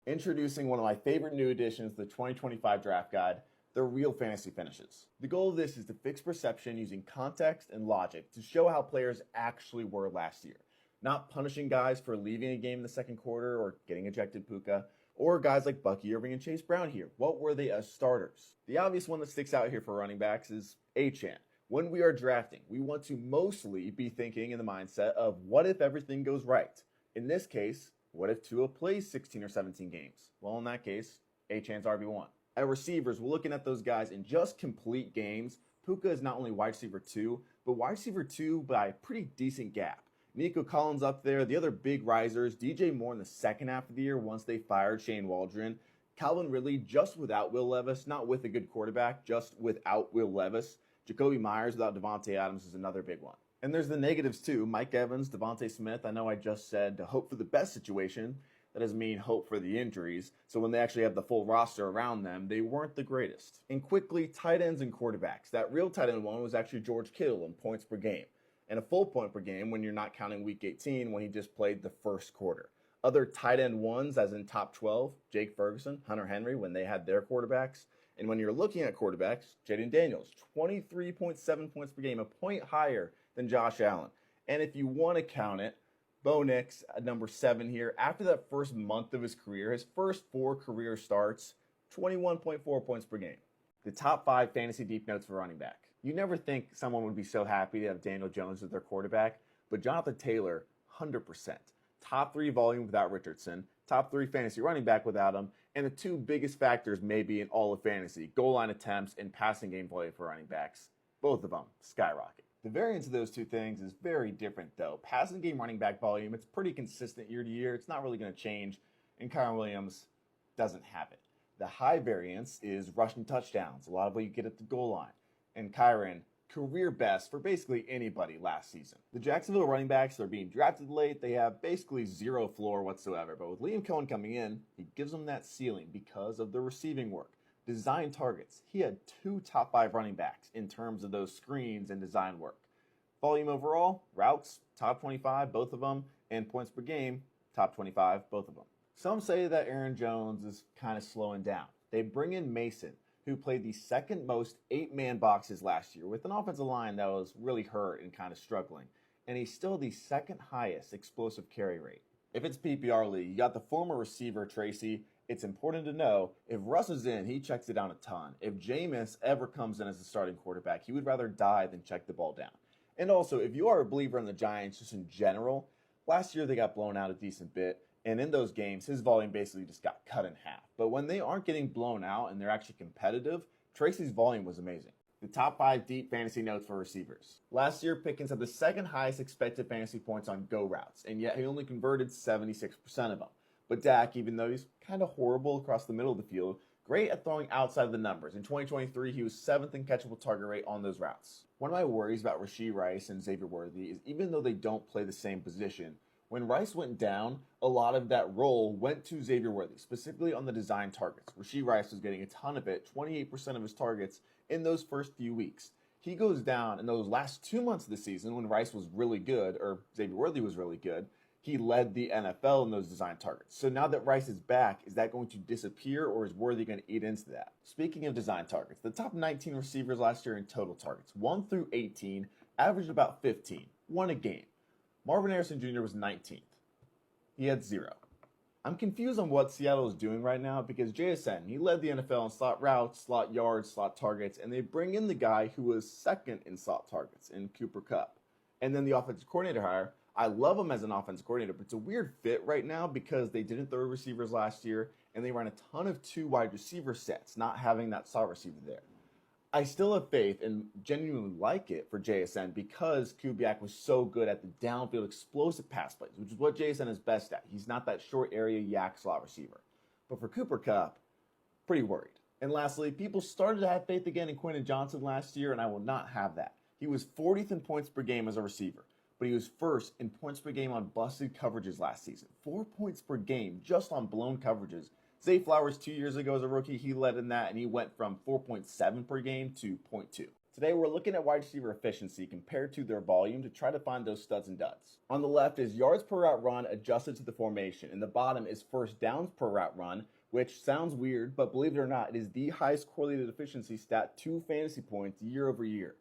Introducing one of my favorite new additions to the 2025 draft guide, the real fantasy finishes. The goal of this is to fix perception using context and logic to show how players actually were last year. Not punishing guys for leaving a game in the second quarter or getting ejected Puka, or guys like Bucky Irving and Chase Brown here. What were they as starters? The obvious one that sticks out here for running backs is Achane. When we are drafting, we want to mostly be thinking in the mindset of what if everything goes right? In this case, what if Tua plays 16 or 17 games? Well, in that case, Achane's RB1. At receivers, we're looking at those guys in just complete games. Puka is not only wide receiver 2, but wide receiver 2 by a pretty decent gap. Nico Collins up there, the other big risers, DJ Moore in the second half of the year once they fired Shane Waldron. Calvin Ridley just without Will Levis, not with a good quarterback, just without Will Levis. Jacoby Myers without Devontae Adams is another big one. And there's the negatives too. Mike Evans, Devontae Smith. I know I just said to hope for the best situation. That doesn't mean hope for the injuries. So when they actually have the full roster around them, they weren't the greatest. And quickly, tight ends and quarterbacks. That real tight end one was actually George Kittle in points per game. And a full point per game when you're not counting week 18 when he just played the first quarter. Other tight end ones, as in top 12, Jake Ferguson, Hunter Henry, when they had their quarterbacks. And when you're looking at quarterbacks, Jaden Daniels, 23.7 points per game, a point higher than Josh Allen. And if you want to count it, Bo Nix at number 7 here. After that first month of his career, his first 4 career starts, 21.4 points per game. The top 5 fantasy deep notes for running back. You never think someone would be so happy to have Daniel Jones as their quarterback, but Jonathan Taylor, 100%. Top 3 volume without Richardson, top 3 fantasy running back without him, and the 2 biggest factors maybe in all of fantasy, goal line attempts and passing game volume for running backs. Both of them skyrocket. The variance of those 2 things is very different though. Passing game running back volume, it's pretty consistent year to year. It's not really going to change, and Kyren Williams doesn't have it. The high variance is rushing touchdowns, a lot of what you get at the goal line. And Kyren, career best for basically anybody last season. The Jacksonville running backs are being drafted late. They have basically zero floor whatsoever. But with Liam Cohen coming in, he gives them that ceiling because of the receiving work. Design targets. He had 2 top 5 running backs in terms of those screens and design work. Volume overall, routes, top 25, both of them. And points per game, top 25, both of them. Some say that Aaron Jones is kind of slowing down. They bring in Mason, who played the second most 8-man boxes last year with an offensive line that was really hurt and kind of struggling. And he's still the second highest explosive carry rate. If it's PPR league, you got the former receiver Tracy. It's important to know if Russ is in, he checks it down a ton. If Jameis ever comes in as a starting quarterback, he would rather die than check the ball down. And also, if you are a believer in the Giants just in general, last year they got blown out a decent bit. And in those games, his volume basically just got cut in half. But when they aren't getting blown out and they're actually competitive, Tracy's volume was amazing. The top 5 deep fantasy notes for receivers. Last year, Pickens had the second highest expected fantasy points on go routes, and yet he only converted 76% of them. But Dak, even though he's kind of horrible across the middle of the field, great at throwing outside of the numbers. In 2023, he was 7th in catchable target rate on those routes. One of my worries about Rashee Rice and Xavier Worthy is even though they don't play the same position, when Rice went down, a lot of that role went to Xavier Worthy, specifically on the design targets. Rashee Rice was getting a ton of it, 28% of his targets in those first few weeks. He goes down in those last 2 months of the season when Rice was really good, or Xavier Worthy was really good. He led the NFL in those design targets. So now that Rice is back, is that going to disappear or is Worthy going to eat into that? Speaking of design targets, the top 19 receivers last year in total targets, 1 through 18, averaged about 15, 1 a game. Marvin Harrison Jr. was 19th. He had 0. I'm confused on what Seattle is doing right now because JSN, he led the NFL in slot routes, slot yards, slot targets, and they bring in the guy who was 2nd in slot targets in Cooper Kupp. And then the offensive coordinator hire, I love him as an offensive coordinator, but it's a weird fit right now because they didn't throw receivers last year and they ran a ton of 2 wide receiver sets, not having that slot receiver there. I still have faith and genuinely like it for JSN because Kubiak was so good at the downfield explosive pass plays, which is what JSN is best at. He's not that short area yak slot receiver. But for Cooper Kupp, pretty worried. And lastly, people started to have faith again in Quentin Johnson last year, and I will not have that. He was 40th in points per game as a receiver, but he was 1st in points per game on busted coverages last season. 4 points per game just on blown coverages. Zay Flowers 2 years ago as a rookie, he led in that, and he went from 4.7 per game to 0.2. Today, we're looking at wide receiver efficiency compared to their volume to try to find those studs and duds. On the left is yards per route run adjusted to the formation, and the bottom is first downs per route run, which sounds weird, but believe it or not, it is the highest correlated efficiency stat to fantasy points year over year.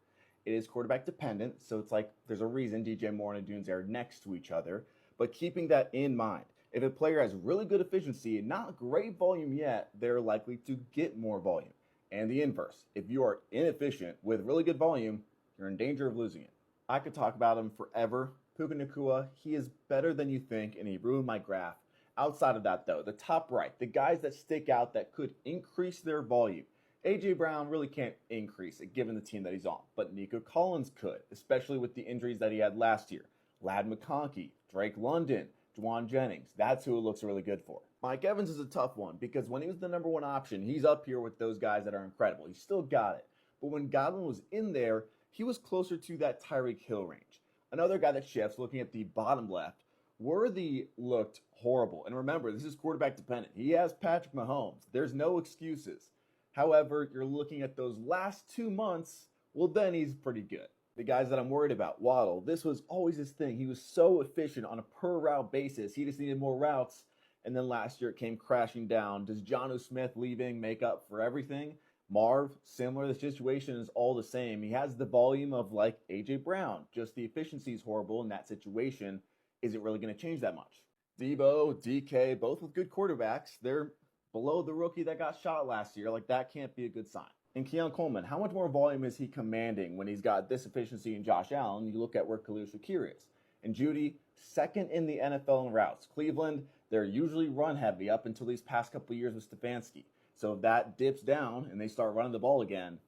It is quarterback dependent, so it's like there's a reason DJ Moore and Adunes are next to each other, but keeping that in mind, if a player has really good efficiency and not great volume yet, they're likely to get more volume. And the inverse, if you are inefficient with really good volume, you're in danger of losing it. I could talk about him forever. Puka Nacua, he is better than you think, and he ruined my graph. Outside of that, though, the top right, the guys that stick out that could increase their volume. A.J. Brown really can't increase it given the team that he's on, but Nico Collins could, especially with the injuries that he had last year. Ladd McConkey, Drake London, Juwan Jennings, that's who it looks really good for. Mike Evans is a tough one because when he was the number one option, he's up here with those guys that are incredible. He still got it. But when Godwin was in there, he was closer to that Tyreek Hill range. Another guy that shifts, looking at the bottom left, Worthy looked horrible. And remember, this is quarterback dependent. He has Patrick Mahomes. There's no excuses. However, you're looking at those last 2 months, well, then he's pretty good. The guys that I'm worried about, Waddle, this was always his thing. He was so efficient on a per route basis. He just needed more routes. And then last year it came crashing down. Does Jonnu Smith leaving make up for everything? Marv, similar. The situation is all the same. He has the volume of like A.J. Brown. Just the efficiency is horrible in that situation. Is it really going to change that much? Debo, DK, both with good quarterbacks. They're below the rookie that got shot last year. Like, that can't be a good sign. And Keon Coleman, how much more volume is he commanding when he's got this efficiency in Josh Allen? You look at where Khalil Shakir is. And Judy, second in the NFL in routes. Cleveland, they're usually run heavy up until these past couple of years with Stefanski. So if that dips down and they start running the ball again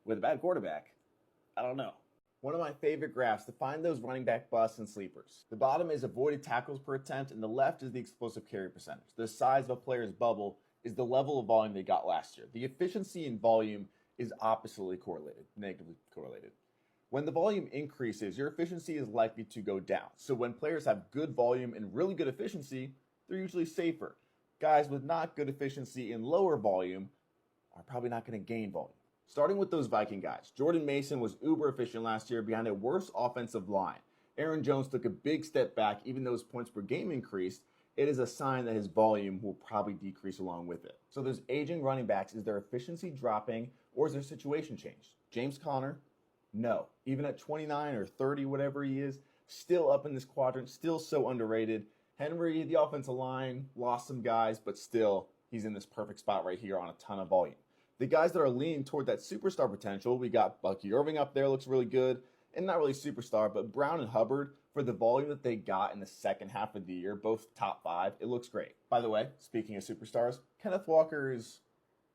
with a bad quarterback, I don't know. One of my favorite graphs to find those running back busts and sleepers. The bottom is avoided tackles per attempt, and the left is the explosive carry percentage. The size of a player's bubble is the level of volume they got last year. The efficiency and volume is oppositely correlated, negatively correlated. When the volume increases, your efficiency is likely to go down. So when players have good volume and really good efficiency, they're usually safer. Guys with not good efficiency and lower volume are probably not going to gain volume. Starting with those Viking guys, Jordan Mason was uber efficient last year behind a worse offensive line. Aaron Jones took a big step back, even though his points per game increased. It is a sign that his volume will probably decrease along with it. So those aging running backs, is their efficiency dropping or is their situation changed? James Conner, no. Even at 29 or 30, whatever he is, still up in this quadrant, still so underrated. Henry, the offensive line, lost some guys, but still, he's in this perfect spot right here on a ton of volume. The guys that are leaning toward that superstar potential, we got Bucky Irving up there, looks really good. And not really superstar, but Brown and Hubbard, for the volume that they got in the second half of the year, both top 5, it looks great. By the way, speaking of superstars, Kenneth Walker is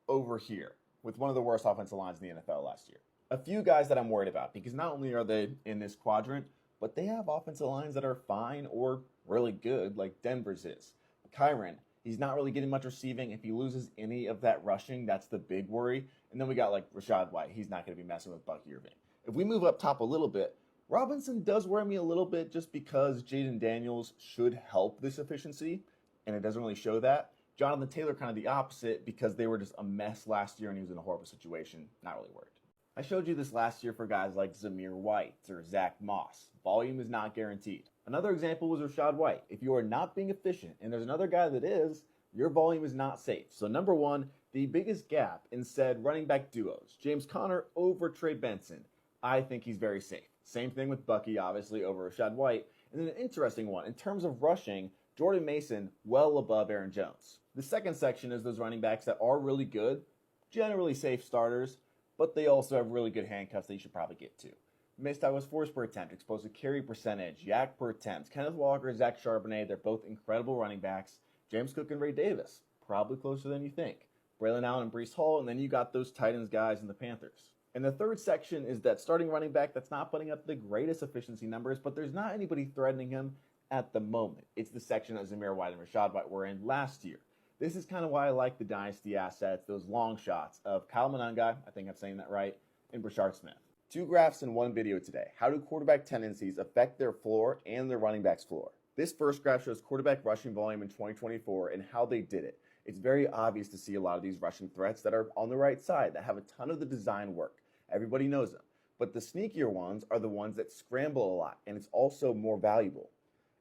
over here with one of the worst offensive lines in the NFL last year. A few guys that I'm worried about, because not only are they in this quadrant, but they have offensive lines that are fine or really good, like Denver's is. Kyron, he's not really getting much receiving. If he loses any of that rushing, that's the big worry. And then we got like Rachaad White. He's not going to be messing with Bucky Irving. If we move up top a little bit, Robinson does worry me a little bit just because Jaden Daniels should help this efficiency, and it doesn't really show that. Jonathan Taylor kind of the opposite because they were just a mess last year and he was in a horrible situation. Not really worried. I showed you this last year for guys like Zamir White or Zach Moss. Volume is not guaranteed. Another example was Rachaad White. If you are not being efficient and there's another guy that is, your volume is not safe. So number one, the biggest gap in said running back duos, James Conner over Trey Benson. I think he's very safe. Same thing with Bucky, obviously, over Rachaad White. And then an interesting one, in terms of rushing, Jordan Mason well above Aaron Jones. The second section is those running backs that are really good, generally safe starters, but they also have really good handcuffs that you should probably get to. Missed tackles force per attempt, explosive carry percentage, yak per attempt. Kenneth Walker, Zach Charbonnet, they're both incredible running backs. James Cook and Ray Davis, probably closer than you think. Braylon Allen and Breece Hall, and then you got those Titans guys and the Panthers. And the third section is that starting running back that's not putting up the greatest efficiency numbers, but there's not anybody threatening him at the moment. It's the section that Zamir White and Rachaad White were in last year. This is kind of why I like the dynasty assets, those long shots of Kyle Monangai, I think I'm saying that right, and Brashard Smith. 2 graphs in one video today. How do quarterback tendencies affect their floor and their running back's floor? This first graph shows quarterback rushing volume in 2024 and how they did it. It's very obvious to see a lot of these rushing threats that are on the right side, that have a ton of the design work. Everybody knows them. But the sneakier ones are the ones that scramble a lot, and it's also more valuable.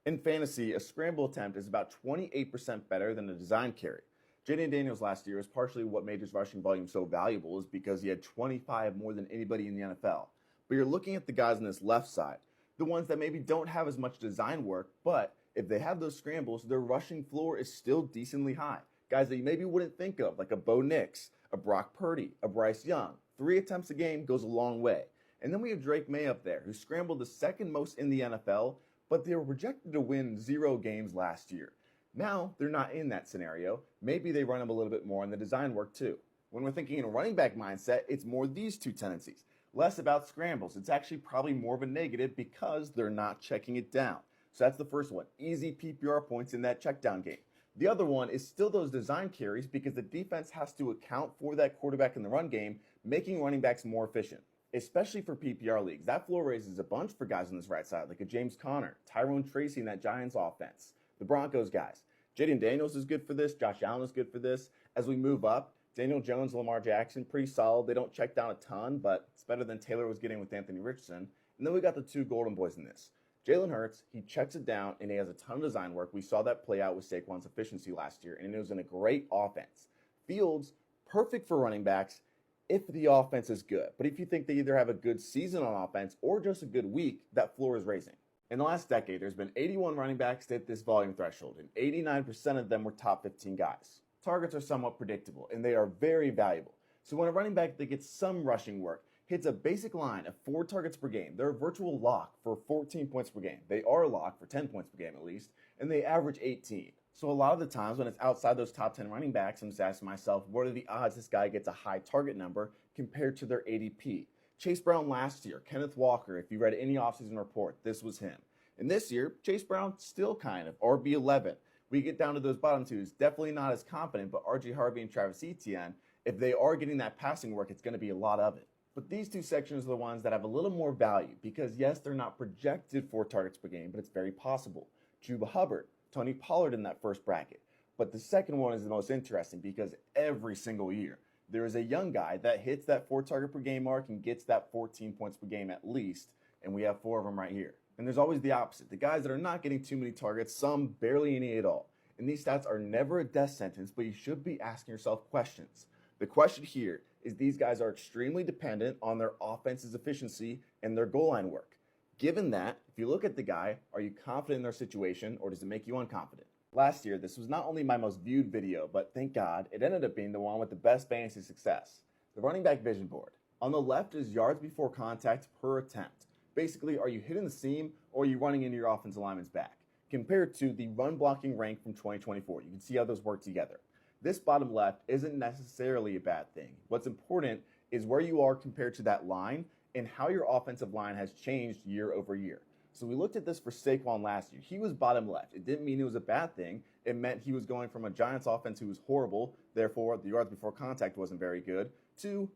In fantasy, a scramble attempt is about 28% better than a design carry. Jaden Daniels last year is partially what made his rushing volume so valuable is because he had 25 more than anybody in the NFL. But you're looking at the guys on this left side, the ones that maybe don't have as much design work, but if they have those scrambles, their rushing floor is still decently high. Guys that you maybe wouldn't think of, like a Bo Nix, a Brock Purdy, a Bryce Young. 3 attempts a game goes a long way. And then we have Drake May up there, who scrambled the second most in the NFL, but they were projected to win 0 games last year. Now, they're not in that scenario. Maybe they run them a little bit more on the design work too. When we're thinking in a running back mindset, it's more these two tendencies. Less about scrambles. It's actually probably more of a negative because they're not checking it down. So that's the first one. Easy PPR points in that check down game. The other one is still those design carries because the defense has to account for that quarterback in the run game, making running backs more efficient. Especially for PPR leagues. That floor raises a bunch for guys on this right side, like a James Conner, Tyrone Tracy in that Giants offense, the Broncos guys. Jaden Daniels is good for this. Josh Allen is good for this. As we move up, Daniel Jones, Lamar Jackson, pretty solid. They don't check down a ton, but it's better than Taylor was getting with Anthony Richardson. And then we got the 2 golden boys in this. Jalen Hurts, he checks it down, and he has a ton of design work. We saw that play out with Saquon's efficiency last year, and it was in a great offense. Fields, perfect for running backs if the offense is good. But if you think they either have a good season on offense or just a good week, that floor is raising. In the last decade, there's been 81 running backs that hit this volume threshold, and 89% of them were top 15 guys. Targets are somewhat predictable, and they are very valuable. So when a running back that gets some rushing work hits a basic line of 4 targets per game, they're a virtual lock for 14 points per game. They are a lock for 10 points per game at least, and they average 18. So a lot of the times when it's outside those top 10 running backs, I'm just asking myself, what are the odds this guy gets a high target number compared to their ADP? Chase Brown last year, Kenneth Walker, if you read any offseason report, this was him. And this year, Chase Brown still kind of, RB11. We get down to those bottom 2s, definitely not as confident, but RJ Harvey and Travis Etienne, if they are getting that passing work, it's going to be a lot of it. But these 2 sections are the ones that have a little more value because, yes, they're not projected 4 targets per game, but it's very possible. Chuba Hubbard, Tony Pollard in that first bracket. But the second one is the most interesting because every single year, there is a young guy that hits that 4 target per game mark and gets that 14 points per game at least, and we have 4 of them right here. And there's always the opposite, the guys that are not getting too many targets, some barely any at all. And these stats are never a death sentence, but you should be asking yourself questions. The question here is these guys are extremely dependent on their offense's efficiency and their goal line work. Given that, if you look at the guy, are you confident in their situation or does it make you unconfident? Last year, this was not only my most viewed video, but thank God, it ended up being the one with the best fantasy success. The running back vision board. On the left is yards before contact per attempt. Basically, are you hitting the seam or are you running into your offensive lineman's back? Compared to the run blocking rank from 2024. You can see how those work together. This bottom left isn't necessarily a bad thing. What's important is where you are compared to that line and how your offensive line has changed year over year. So we looked at this for Saquon last year. He was bottom left. It didn't mean it was a bad thing. It meant he was going from a Giants offense who was horrible, therefore the yards before contact wasn't very good, to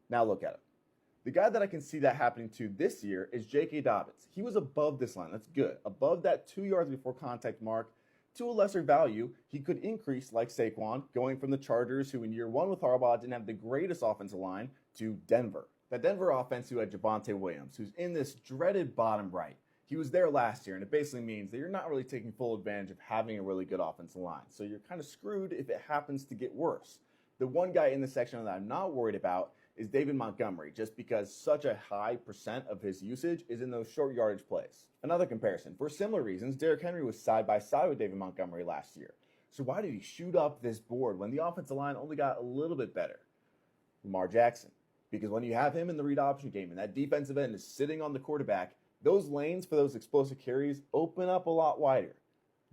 now look at him. The guy that I can see that happening to this year is J.K. Dobbins. He was above this line. That's good. Above that 2 yards before contact mark. To a lesser value, he could increase like Saquon, going from the Chargers, who in year 1 with Harbaugh didn't have the greatest offensive line, to Denver. That Denver offense who had Javonte Williams, who's in this dreaded bottom right. He was there last year, and it basically means that you're not really taking full advantage of having a really good offensive line. So you're kind of screwed if it happens to get worse. The one guy in this section that I'm not worried about is David Montgomery, just because such a high percent of his usage is in those short yardage plays. Another comparison, for similar reasons, Derrick Henry was side by side with David Montgomery last year. So why did he shoot up this board when the offensive line only got a little bit better? Lamar Jackson. Because when you have him in the read option game and that defensive end is sitting on the quarterback, those lanes for those explosive carries open up a lot wider.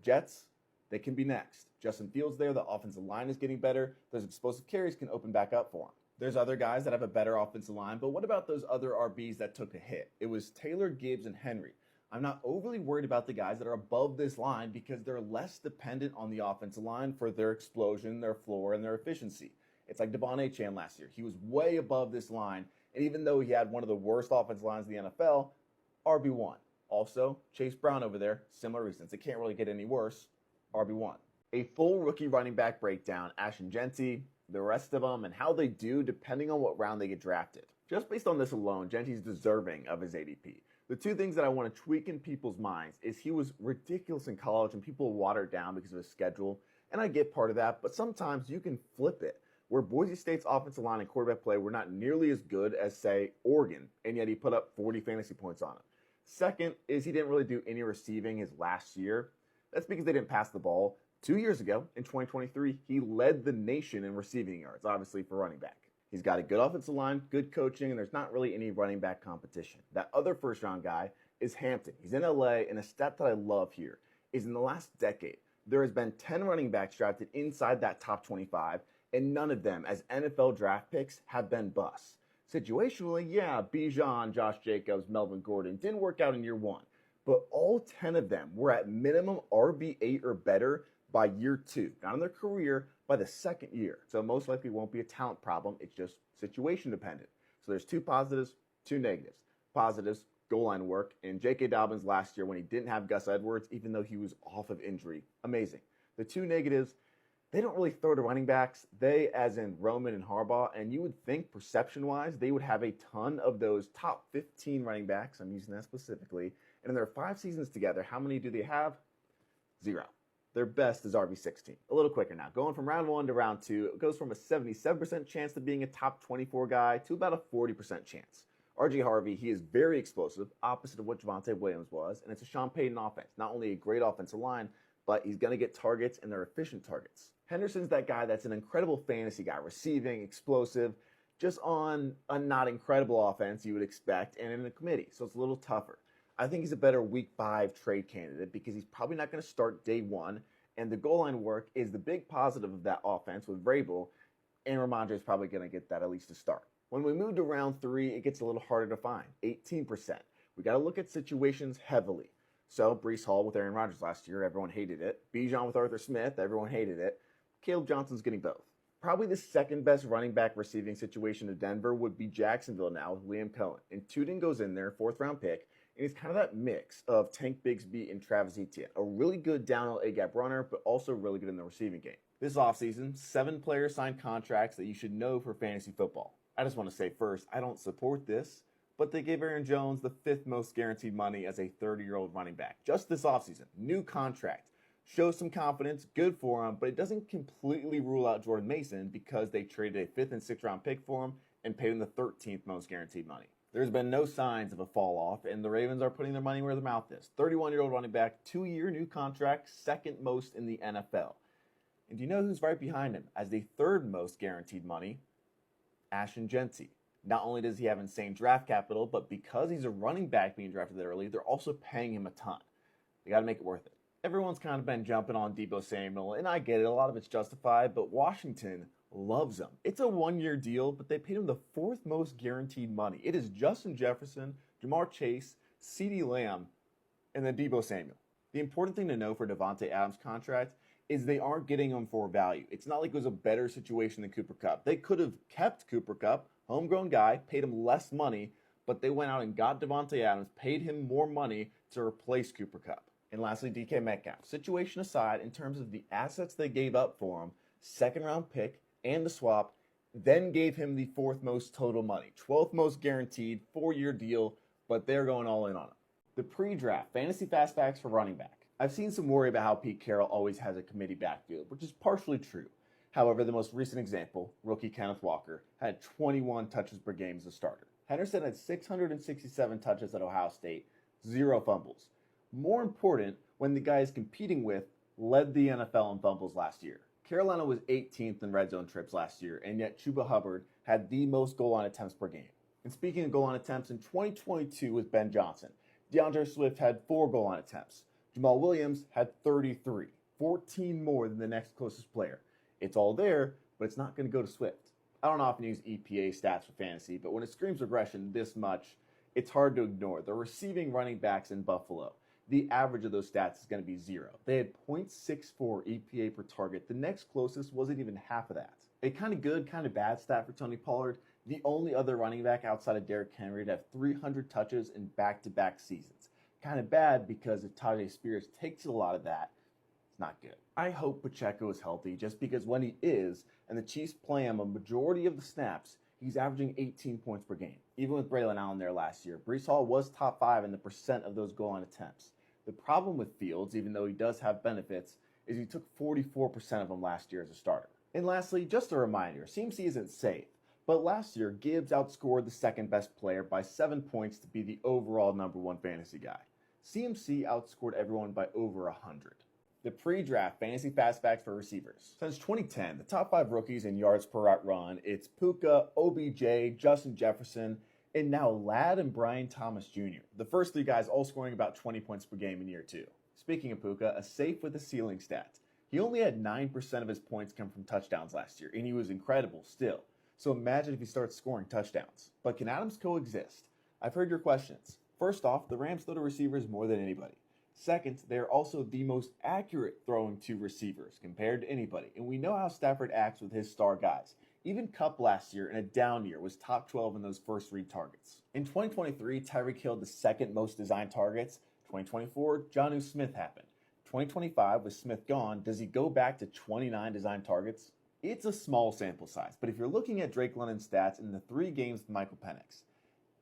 Jets, they can be next. Justin Fields there, the offensive line is getting better. Those explosive carries can open back up for him. There's other guys that have a better offensive line, but what about those other RBs that took a hit? It was Taylor, Gibbs, and Henry. I'm not overly worried about the guys that are above this line because they're less dependent on the offensive line for their explosion, their floor, and their efficiency. It's like Devon Achane last year. He was way above this line, and even though he had one of the worst offensive lines in the NFL, RB1. Also, Chase Brown over there, similar reasons. It can't really get any worse, RB1. A full rookie running back breakdown, Ashton Jeanty, the rest of them, and how they do depending on what round they get drafted. Just based on this alone, Jeanty's deserving of his ADP. The two things that I want to tweak in people's minds is he was ridiculous in college and people water it down because of his schedule, and I get part of that, but sometimes you can flip it, where Boise State's offensive line and quarterback play were not nearly as good as, say, Oregon, and yet he put up 40 fantasy points on it. Second is he didn't really do any receiving his last year. That's because they didn't pass the ball. 2 years ago, in 2023, he led the nation in receiving yards, obviously for running back. He's got a good offensive line, good coaching, and there's not really any running back competition. That other first-round guy is Hampton. He's in LA, and a stat that I love here is in the last decade, there has been 10 running backs drafted inside that top 25, and none of them, as NFL draft picks, have been busts. Situationally, yeah, Bijan, Josh Jacobs, Melvin Gordon didn't work out in year one, but all 10 of them were at minimum RB8 or better by year 2, not in their career, by the second year. So most likely won't be a talent problem. It's just situation dependent. So there's 2 positives, 2 negatives. Positives, goal line work. And J.K. Dobbins last year when he didn't have Gus Edwards, even though he was off of injury, amazing. The 2 negatives, they don't really throw to running backs. They, as in Roman and Harbaugh, and you would think perception-wise, they would have a ton of those top 15 running backs. I'm using that specifically. And in their 5 seasons together, how many do they have? 0. Their best is RB16. A little quicker now. Going from round 1 to round 2, it goes from a 77% chance to being a top 24 guy to about a 40% chance. R.J. Harvey, he is very explosive, opposite of what Javonte Williams was, and it's a Sean Payton offense. Not only a great offensive line, but he's going to get targets, and they're efficient targets. Henderson's that guy that's an incredible fantasy guy, receiving, explosive, just on a not incredible offense you would expect, and in a committee, so it's a little tougher. I think he's a better week 5 trade candidate because he's probably not going to start day 1, and the goal line work is the big positive of that offense with Vrabel, and Ramondre is probably going to get that at least to start. When we move to round 3, it gets a little harder to find, 18%. We got to look at situations heavily. So Breece Hall with Aaron Rodgers last year, everyone hated it. Bijan with Arthur Smith, everyone hated it. Caleb Johnson's getting both. Probably the second best running back receiving situation to Denver would be Jacksonville now with Liam Cohen. And Tuden goes in there, 4th round pick. And he's kind of that mix of Tank Bigsby and Travis Etienne. A really good downhill A-gap runner, but also really good in the receiving game. This offseason, 7 players signed contracts that you should know for fantasy football. I just want to say first, I don't support this, but they gave Aaron Jones the 5th most guaranteed money as a 30-year-old running back. Just this offseason, new contract. Shows some confidence, good for him, but it doesn't completely rule out Jordan Mason because they traded a 5th and 6th round pick for him and paid him the 13th most guaranteed money. There's been no signs of a fall off, and the Ravens are putting their money where their mouth is. 31-year-old running back, 2-year new contract, 2nd most in the NFL. And do you know who's right behind him as the 3rd most guaranteed money? Ashton Jeanty. Not only does he have insane draft capital, but because he's a running back being drafted that early, they're also paying him a ton. They got to make it worth it. Everyone's kind of been jumping on Deebo Samuel, and I get it, a lot of it's justified, but Washington loves him. It's a 1-year deal, but they paid him the 4th most guaranteed money. It is Justin Jefferson, Jamar Chase, CeeDee Lamb, and then Deebo Samuel. The important thing to know for Davante Adams' contract is they aren't getting him for value. It's not like it was a better situation than Cooper Kupp. They could have kept Cooper Kupp, homegrown guy, paid him less money, but they went out and got Davante Adams, paid him more money to replace Cooper Kupp. And lastly, DK Metcalf. Situation aside, in terms of the assets they gave up for him, 2nd round pick, and the swap, then gave him the 4th most total money, 12th most guaranteed, 4-year deal, but they're going all in on him. The pre-draft fantasy fast facts for running back. I've seen some worry about how Pete Carroll always has a committee backfield, which is partially true. However, the most recent example, rookie Kenneth Walker, had 21 touches per game as a starter. Henderson had 667 touches at Ohio State, 0 fumbles. More important, when the guy he's competing with led the NFL in fumbles last year. Carolina was 18th in red zone trips last year, and yet Chuba Hubbard had the most goal line attempts per game. And speaking of goal line attempts, in 2022 with Ben Johnson, DeAndre Swift had 4 goal line attempts. Jamal Williams had 33, 14 more than the next closest player. It's all there, but it's not going to go to Swift. I don't often use EPA stats for fantasy, but when it screams regression this much, it's hard to ignore. The receiving running backs in Buffalo, the average of those stats is going to be 0. They had 0.64 EPA per target. The next closest wasn't even half of that. A kind of good, kind of bad stat for Tony Pollard. The only other running back outside of Derrick Henry to have 300 touches in back-to-back seasons. Kind of bad because if Tajay Spears takes a lot of that, it's not good. I hope Pacheco is healthy just because when he is, and the Chiefs play him a majority of the snaps, he's averaging 18 points per game. Even with Braylon Allen there last year, Breece Hall was top 5 in the percent of those goal line attempts. The problem with Fields, even though he does have benefits, is he took 44% of them last year as a starter. And lastly, just a reminder, CMC isn't safe, but last year Gibbs outscored the second best player by 7 points to be the overall #1 fantasy guy. CMC outscored everyone by over 100. The pre-draft fantasy fastbacks for receivers. Since 2010, the top 5 rookies in yards per route run, it's Puka, OBJ, Justin Jefferson, and now Ladd and Brian Thomas Jr. The first 3 guys all scoring about 20 points per game in year 2. Speaking of Puka, a safe with a ceiling stat. He only had 9% of his points come from touchdowns last year, and he was incredible still. So imagine if he starts scoring touchdowns. But can Adams coexist? I've heard your questions. First off, the Rams throw to receivers more than anybody. Second, they are also the most accurate throwing to receivers compared to anybody, and we know how Stafford acts with his star guys. Even Kupp last year in a down year was top 12 in those first read targets. In 2023, Tyreek Hill the second most designed targets. 2024, Jonnu Smith happened. 2025, with Smith gone, does he go back to 29 designed targets? It's a small sample size, but if you're looking at Drake London's stats in the 3 games with Michael Penix,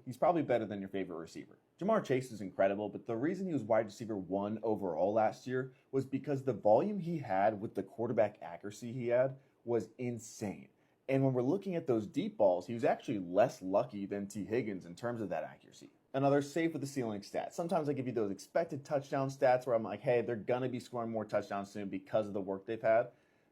he's probably better than your favorite receiver. Jamar Chase is incredible, but the reason he was wide receiver 1 overall last year was because the volume he had with the quarterback accuracy he had was insane. And when we're looking at those deep balls, he was actually less lucky than T. Higgins in terms of that accuracy. Another safe with the ceiling stats. Sometimes I give you those expected touchdown stats where I'm like, hey, they're going to be scoring more touchdowns soon because of the work they've had.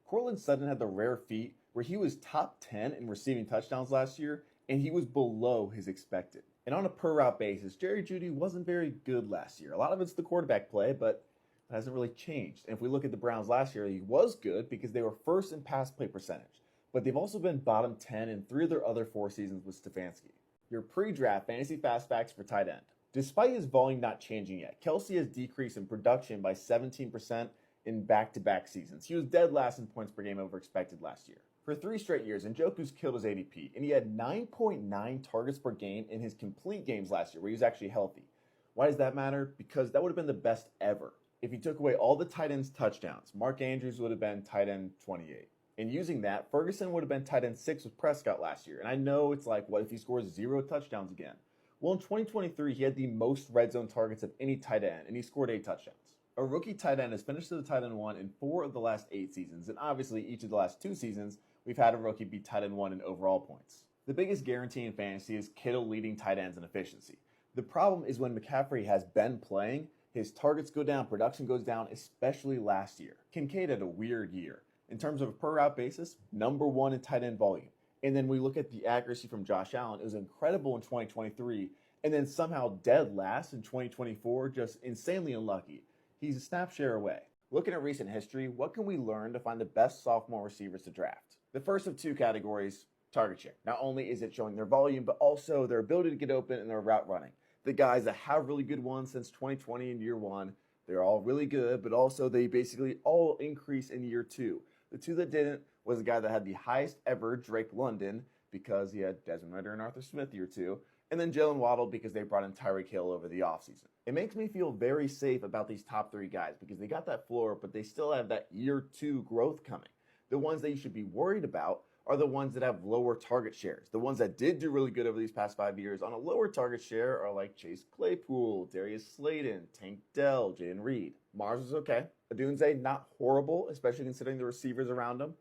Courtland Sutton had the rare feat where he was top 10 in receiving touchdowns last year, and he was below his expected. And on a per route basis, Jerry Jeudy wasn't very good last year. A lot of it's the quarterback play, but it hasn't really changed. And if we look at the Browns last year, he was good because they were first in pass play percentage. But they've also been bottom 10 in 3 of their other 4 seasons with Stefanski. Your pre-draft fantasy fastbacks for tight end. Despite his volume not changing yet, Kelce has decreased in production by 17% in back-to-back seasons. He was dead last in points per game over expected last year. For 3 straight years, Njoku's killed his ADP, and he had 9.9 targets per game in his complete games last year, where he was actually healthy. Why does that matter? Because that would have been the best ever. If you took away all the tight ends' touchdowns, Mark Andrews would have been tight end 28. And using that, Ferguson would have been tight end 6 with Prescott last year. And I know it's like, what if he scores 0 touchdowns again? Well, in 2023, he had the most red zone targets of any tight end, and he scored 8 touchdowns. A rookie tight end has finished as a tight end 1 in 4 of the last 8 seasons, and obviously each of the last 2 seasons, we've had a rookie be tight end 1 in overall points. The biggest guarantee in fantasy is Kittle leading tight ends in efficiency. The problem is when McCaffrey has been playing, his targets go down, production goes down, especially last year. Kincaid had a weird year. In terms of a per route basis, #1 in tight end volume. And then we look at the accuracy from Josh Allen. It was incredible in 2023, and then somehow dead last in 2024, just insanely unlucky. He's a snap share away. Looking at recent history, what can we learn to find the best sophomore receivers to draft? The first of 2 categories, target share. Not only is it showing their volume, but also their ability to get open and their route running. The guys that have really good ones since 2020 in year 1, they're all really good, but also they basically all increase in year 2. The 2 that didn't was the guy that had the highest ever, Drake London, because he had Desmond Ridder and Arthur Smith year 2, and then Jalen Waddle because they brought in Tyreek Hill over the offseason. It makes me feel very safe about these top 3 guys because they got that floor, but they still have that year 2 growth coming. The ones that you should be worried about are the ones that have lower target shares. The ones that did do really good over these past 5 years on a lower target share are like Chase Claypool, Darius Slayton, Tank Dell, Jayden Reed. Mars was okay. Odunze, not horrible, especially considering the receivers around him.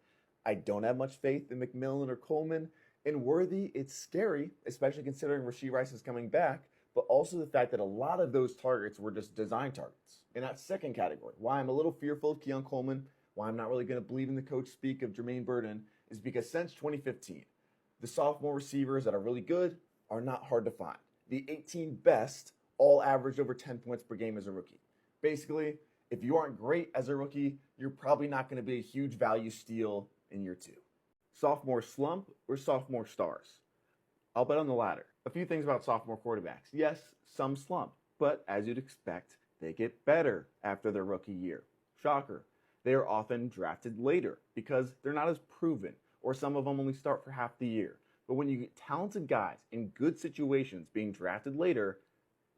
I don't have much faith in McMillan or Coleman. And Worthy, it's scary, especially considering Rashee Rice is coming back, but also the fact that a lot of those targets were just design targets. In that second category, why I'm a little fearful of Keon Coleman, why I'm not really going to believe in the coach speak of Jermaine Burton, is because since 2015, the sophomore receivers that are really good are not hard to find. The 18 best all averaged over 10 points per game as a rookie. Basically, if you aren't great as a rookie, you're probably not going to be a huge value steal in year 2. Sophomore slump or sophomore stars? I'll bet on the latter. A few things about sophomore quarterbacks. Yes, some slump, but as you'd expect, they get better after their rookie year. Shocker. They are often drafted later because they're not as proven, or some of them only start for half the year. But when you get talented guys in good situations being drafted later,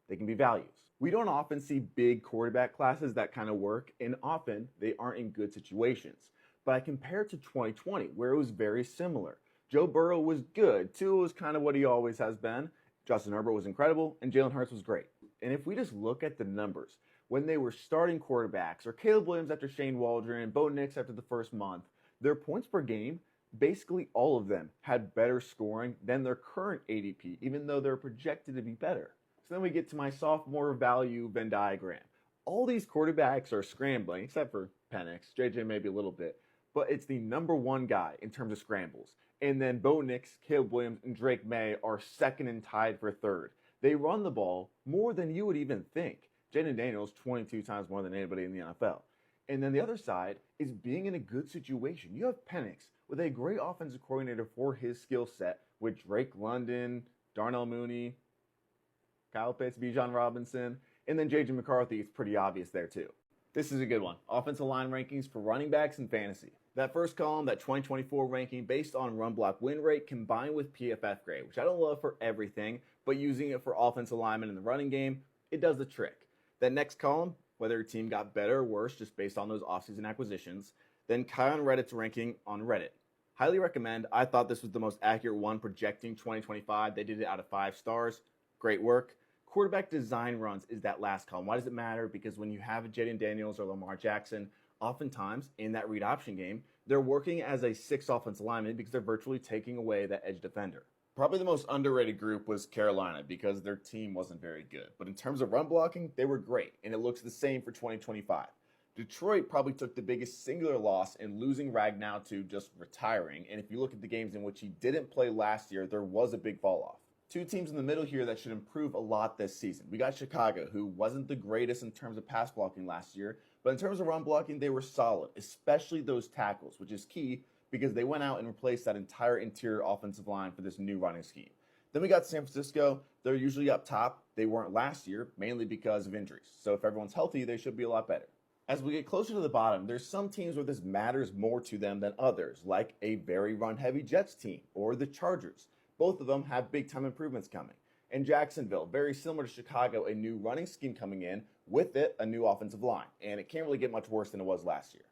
they can be values. We don't often see big quarterback classes that kind of work, and often they aren't in good situations. But I compare it to 2020, where it was very similar. Joe Burrow was good. Tua was kind of what he always has been. Justin Herbert was incredible, and Jalen Hurts was great. And if we just look at the numbers, when they were starting quarterbacks, or Caleb Williams after Shane Waldron, Bo Nix after the first month, their points per game, basically all of them had better scoring than their current ADP, even though they're projected to be better. So then we get to my sophomore value Venn diagram. All these quarterbacks are scrambling, except for Penix, JJ maybe a little bit, but it's the number one guy in terms of scrambles. And then Bo Nix, Caleb Williams, and Drake May are second and tied for third. They run the ball more than you would even think. Jaden Daniels 22 times more than anybody in the NFL. And then the other side is being in a good situation. You have Penix with a great offensive coordinator for his skill set with Drake London, Darnell Mooney, Kyle Pitts, Bijan Robinson, and then J.J. McCarthy. It's pretty obvious there too. This is a good one. Offensive line rankings for running backs in fantasy. That first column, that 2024 ranking based on run block win rate combined with PFF grade, which I don't love for everything, but using it for offensive linemen in the running game, it does the trick. That next column, whether your team got better or worse just based on those offseason acquisitions. Then Kion Reddit's ranking on Reddit. Highly recommend. I thought this was the most accurate one projecting 2025. They did it out of 5 stars. Great work. Quarterback design runs is that last column. Why does it matter? Because when you have a Jaden Daniels or Lamar Jackson, oftentimes in that read option game, they're working as a 6 offensive lineman because they're virtually taking away that edge defender. Probably the most underrated group was Carolina because their team wasn't very good. But in terms of run blocking, they were great, and it looks the same for 2025. Detroit probably took the biggest singular loss in losing Ragnow to just retiring, and if you look at the games in which he didn't play last year, there was a big fall off. 2 teams in the middle here that should improve a lot this season. We got Chicago, who wasn't the greatest in terms of pass blocking last year, but in terms of run blocking, they were solid, especially those tackles, which is key because they went out and replaced that entire interior offensive line for this new running scheme. Then we got San Francisco. They're usually up top. They weren't last year, mainly because of injuries. So if everyone's healthy, they should be a lot better. As we get closer to the bottom, there's some teams where this matters more to them than others, like a very run-heavy Jets team or the Chargers. Both of them have big-time improvements coming. And Jacksonville, very similar to Chicago, a new running scheme coming in, with it, a new offensive line. And it can't really get much worse than it was last year.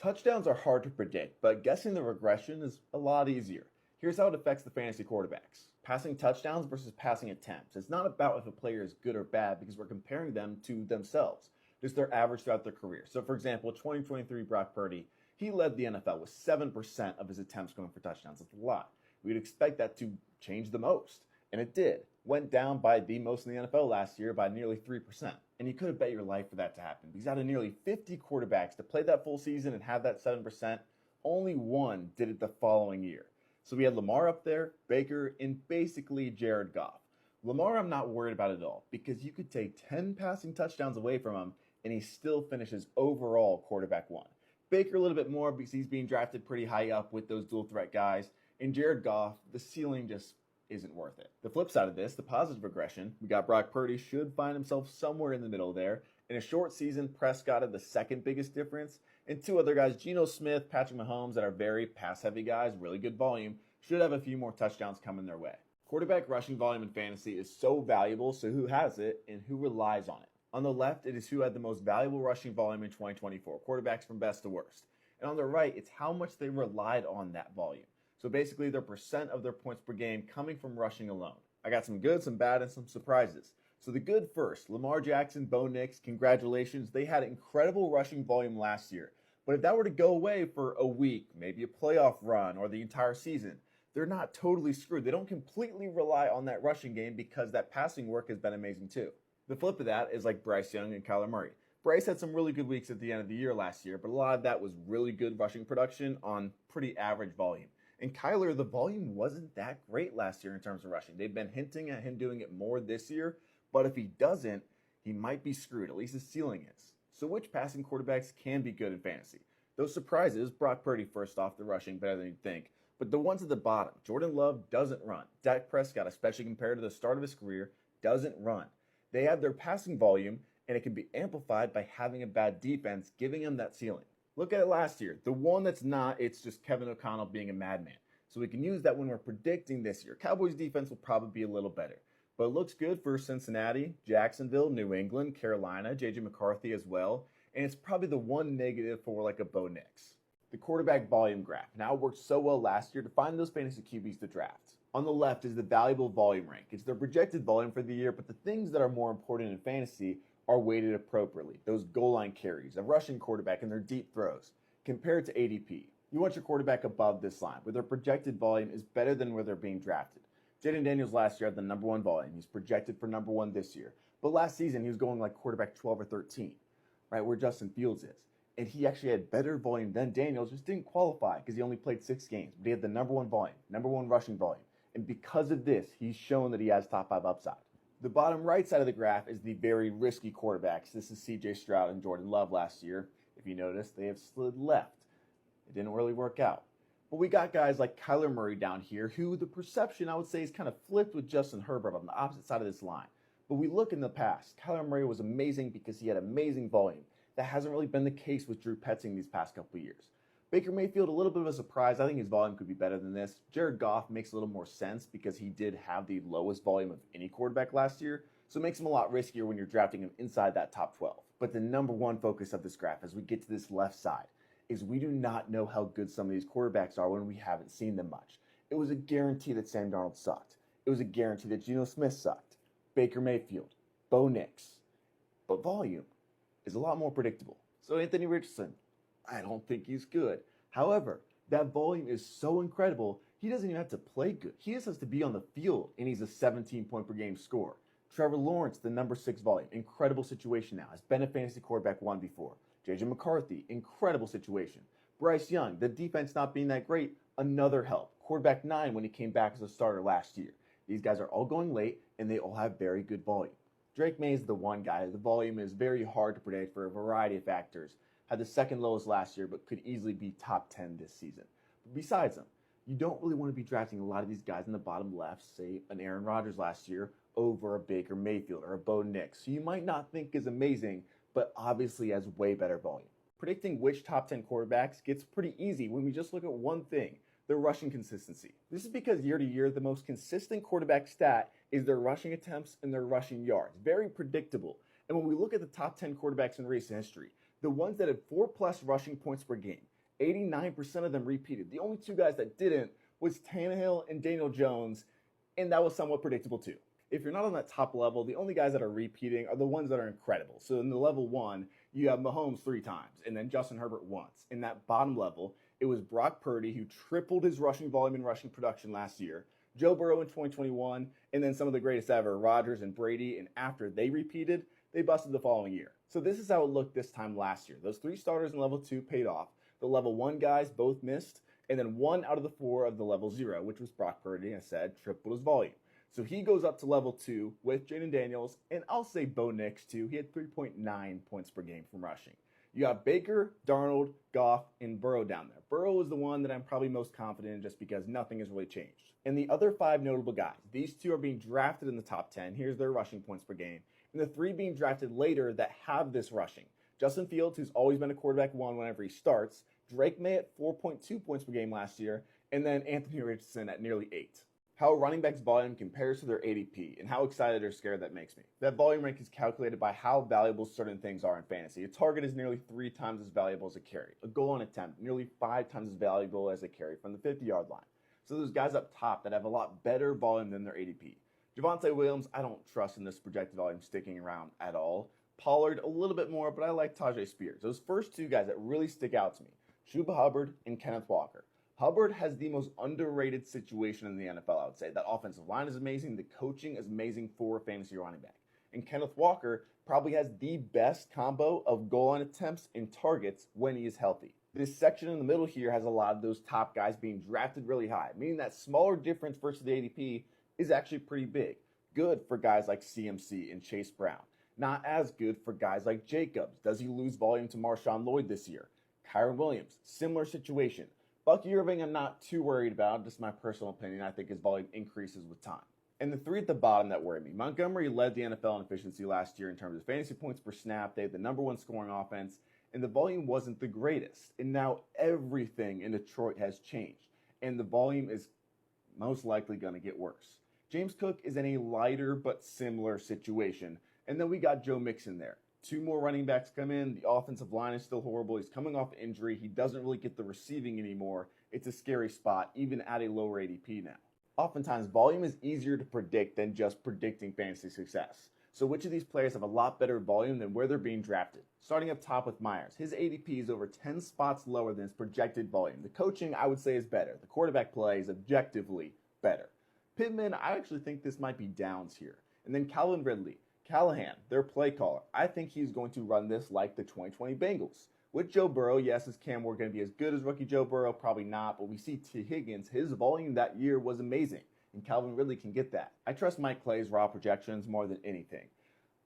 Touchdowns are hard to predict, but guessing the regression is a lot easier. Here's how it affects the fantasy quarterbacks. Passing touchdowns versus passing attempts. It's not about if a player is good or bad because we're comparing them to themselves, just their average throughout their career. So for example, 2023 Brock Purdy, he led the NFL with 7% of his attempts going for touchdowns. That's a lot. We'd expect that to change the most, and it did. Went down by the most in the NFL last year by nearly 3%. And you could have bet your life for that to happen because out of nearly 50 quarterbacks to play that full season and have that 7%, only one did it the following year. So we had Lamar up there, Baker, and basically Jared Goff. Lamar I'm not worried about at all because you could take 10 passing touchdowns away from him and he still finishes overall quarterback 1. Baker a little bit more because he's being drafted pretty high up with those dual threat guys. And Jared Goff, the ceiling just isn't worth it. The flip side of this, the positive regression, we got Brock Purdy should find himself somewhere in the middle there. In a short season, Prescott had the second biggest difference, and 2 other guys, Geno Smith, Patrick Mahomes, that are very pass-heavy guys, really good volume, should have a few more touchdowns coming their way. Quarterback rushing volume in fantasy is so valuable, so who has it and who relies on it? On the left, it is who had the most valuable rushing volume in 2024, quarterbacks from best to worst. And on the right, it's how much they relied on that volume. So basically, their percent of their points per game coming from rushing alone. I got some good, some bad, and some surprises. So the good first, Lamar Jackson, Bo Nix, congratulations. They had incredible rushing volume last year. But if that were to go away for a week, maybe a playoff run, or the entire season, they're not totally screwed. They don't completely rely on that rushing game because that passing work has been amazing too. The flip of that is like Bryce Young and Kyler Murray. Bryce had some really good weeks at the end of the year last year, but a lot of that was really good rushing production on pretty average volume. And Kyler, the volume wasn't that great last year in terms of rushing. They've been hinting at him doing it more this year, but if he doesn't, he might be screwed. At least his ceiling is. So which passing quarterbacks can be good in fantasy? Those surprises, Brock Purdy first off, the rushing better than you'd think. But the ones at the bottom, Jordan Love doesn't run. Dak Prescott, especially compared to the start of his career, doesn't run. They have their passing volume, and it can be amplified by having a bad defense, giving them that ceiling. Look at it last year. The one that's not, it's just Kevin O'Connell being a madman. So we can use that when we're predicting this year. Cowboys defense will probably be a little better. But it looks good for Cincinnati, Jacksonville, New England, Carolina, J.J. McCarthy as well. And it's probably the one negative for like a Bo Nix. The quarterback volume graph and how it worked so well last year to find those fantasy QBs to draft. On the left is the valuable volume rank. It's their projected volume for the year, but the things that are more important in fantasy are weighted appropriately. Those goal line carries, a rushing quarterback, and their deep throws, compared to ADP. You want your quarterback above this line, where their projected volume is better than where they're being drafted. Jaden Daniels last year had the number 1 volume. He's projected for number 1 this year. But last season, he was going like quarterback 12 or 13, right, where Justin Fields is. And he actually had better volume than Daniels, just didn't qualify because he only played 6 games. But he had the number 1 volume, number 1 rushing volume. And because of this, he's shown that he has top 5 upside. The bottom right side of the graph is the very risky quarterbacks. This is CJ Stroud and Jordan Love last year. If you notice, they have slid left. It didn't really work out. But we got guys like Kyler Murray down here, who the perception, I would say, is kind of flipped with Justin Herbert on the opposite side of this line. But we look in the past, Kyler Murray was amazing because he had amazing volume. That hasn't really been the case with Drew Petzing these past couple of years. Baker Mayfield, a little bit of a surprise. I think his volume could be better than this. Jared Goff makes a little more sense because he did have the lowest volume of any quarterback last year, so it makes him a lot riskier when you're drafting him inside that top 12. But the number one focus of this graph as we get to this left side is we do not know how good some of these quarterbacks are when we haven't seen them much. It was a guarantee that Sam Darnold sucked. It was a guarantee that Geno Smith sucked. Baker Mayfield, Bo Nix. But volume is a lot more predictable. So Anthony Richardson, I don't think he's good. However, that volume is so incredible, he doesn't even have to play good. He just has to be on the field, and he's a 17-point per game scorer. Trevor Lawrence, the number 6 volume, incredible situation now. Has been a fantasy quarterback 1 before. J.J. McCarthy, incredible situation. Bryce Young, the defense not being that great, another help. Quarterback 9 when he came back as a starter last year. These guys are all going late, and they all have very good volume. Drake May is the one guy. The volume is very hard to predict for a variety of factors. Had the second lowest last year, but could easily be top 10 this season. But besides him, you don't really want to be drafting a lot of these guys in the bottom left, say an Aaron Rodgers last year, over a Baker Mayfield or a Bo Nix, who you might not think is amazing, but obviously has way better volume. Predicting which top 10 quarterbacks gets pretty easy when we just look at one thing, their rushing consistency. This is because year to year, the most consistent quarterback stat is their rushing attempts and their rushing yards. Very predictable. And when we look at the top 10 quarterbacks in recent history, the ones that had 4+ rushing points per game, 89% of them repeated. The only 2 guys that didn't was Tannehill and Daniel Jones, and that was somewhat predictable too. If you're not on that top level, the only guys that are repeating are the ones that are incredible. So in the level 1, you have Mahomes 3 times, and then Justin Herbert once. In that bottom level, it was Brock Purdy, who tripled his rushing volume and rushing production last year, Joe Burrow in 2021, and then some of the greatest ever, Rodgers and Brady, and after they repeated, they busted the following year. So this is how it looked this time last year. Those 3 starters in level 2 paid off. The level 1 guys both missed, and then 1 out of the 4 of the level 0, which was Brock Purdy, as I said, tripled his volume. So he goes up to level 2 with Jaden Daniels, and I'll say Bo Nix too. He had 3.9 points per game from rushing. You got Baker, Darnold, Goff, and Burrow down there. Burrow is the one that I'm probably most confident in just because nothing has really changed. And the other 5 notable guys, these 2 are being drafted in the top 10. Here's their rushing points per game. And the 3 being drafted later that have this rushing. Justin Fields, who's always been a quarterback 1 whenever he starts. Drake May at 4.2 points per game last year. And then Anthony Richardson at nearly 8. How a running back's volume compares to their ADP and how excited or scared that makes me. That volume rank is calculated by how valuable certain things are in fantasy. A target is nearly 3 times as valuable as a carry. A goal on attempt, nearly 5 times as valuable as a carry from the 50-yard line. So those guys up top that have a lot better volume than their ADP. Javonte Williams, I don't trust in this projected volume sticking around at all. Pollard, a little bit more, but I like Tajay Spears. Those first 2 guys that really stick out to me, Chuba Hubbard and Kenneth Walker. Hubbard has the most underrated situation in the NFL, I would say. That offensive line is amazing. The coaching is amazing for a fantasy running back. And Kenneth Walker probably has the best combo of goal line attempts and targets when he is healthy. This section in the middle here has a lot of those top guys being drafted really high, meaning that smaller difference versus the ADP is actually pretty big. Good for guys like CMC and Chase Brown. Not as good for guys like Jacobs. Does he lose volume to Marshawn Lloyd this year? Kyron Williams, similar situation. Bucky Irving, I'm not too worried about, just my personal opinion. I think his volume increases with time. And the 3 at the bottom that worry me. Montgomery led the NFL in efficiency last year in terms of fantasy points per snap. They had the number 1 scoring offense, and the volume wasn't the greatest. And now everything in Detroit has changed, and the volume is most likely going to get worse. James Cook is in a lighter but similar situation. And then we got Joe Mixon there. Two more running backs come in. The offensive line is still horrible. He's coming off injury. He doesn't really get the receiving anymore. It's a scary spot, even at a lower ADP now. Oftentimes, volume is easier to predict than just predicting fantasy success. So which of these players have a lot better volume than where they're being drafted? Starting up top with Myers, his ADP is over 10 spots lower than his projected volume. The coaching, I would say, is better. The quarterback play is objectively better. Pittman, I actually think this might be downs here. And then Calvin Ridley, Callahan, their play caller. I think he's going to run this like the 2020 Bengals. With Joe Burrow, yes, is Cam Ward going to be as good as rookie Joe Burrow? Probably not, but we see T. Higgins, his volume that year was amazing, and Calvin Ridley can get that. I trust Mike Clay's raw projections more than anything.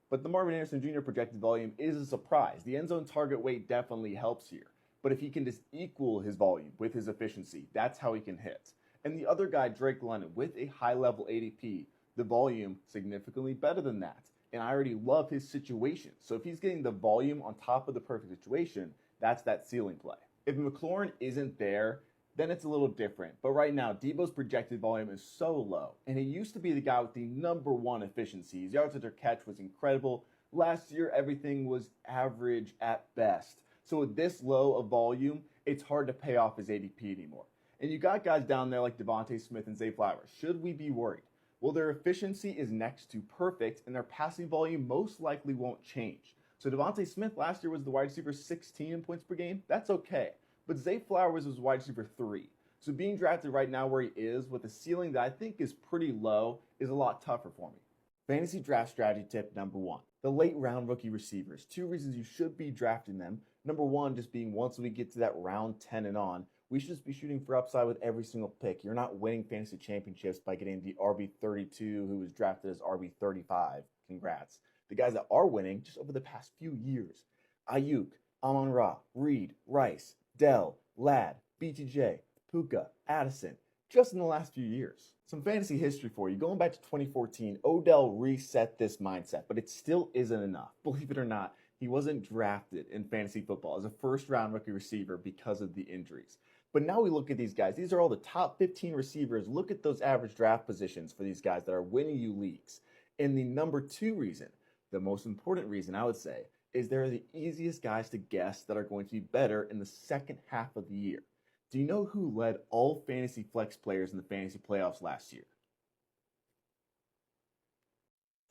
But the Marvin Anderson Jr. projected volume is a surprise. The end zone target weight definitely helps here. But if he can just equal his volume with his efficiency, that's how he can hit. And the other guy, Drake London, with a high-level ADP, the volume significantly better than that. And I already love his situation. So if he's getting the volume on top of the perfect situation, that's that ceiling play. If McLaurin isn't there, then it's a little different. But right now, Debo's projected volume is so low. And he used to be the guy with the #1 efficiency. His yards after catch was incredible. Last year, everything was average at best. So with this low of volume, it's hard to pay off his ADP anymore. And you got guys down there like Devontae Smith and Zay Flowers. Should we be worried? Well, their efficiency is next to perfect, and their passing volume most likely won't change. So Devontae Smith last year was the wide receiver 16 in points per game. That's okay. But Zay Flowers was wide receiver 3. So being drafted right now where he is with a ceiling that I think is pretty low is a lot tougher for me. Fantasy draft strategy tip number 1. The late round rookie receivers. 2 reasons you should be drafting them. Number 1, just being once we get to that round 10 and on, we should just be shooting for upside with every single pick. You're not winning fantasy championships by getting the RB32 who was drafted as RB35. Congrats. The guys that are winning just over the past few years. Ayuk, Amon-Ra, Reed, Rice, Dell, Ladd, BTJ, Puka, Addison, just in the last few years. Some fantasy history for you. Going back to 2014, Odell reset this mindset, but it still isn't enough. Believe it or not, he wasn't drafted in fantasy football as a first-round rookie receiver because of the injuries. But now we look at these guys. These are all the top 15 receivers. Look at those average draft positions for these guys that are winning you leagues. And the number 2 reason, the most important reason I would say, is they're the easiest guys to guess that are going to be better in the second half of the year. Do you know who led all fantasy flex players in the fantasy playoffs last year?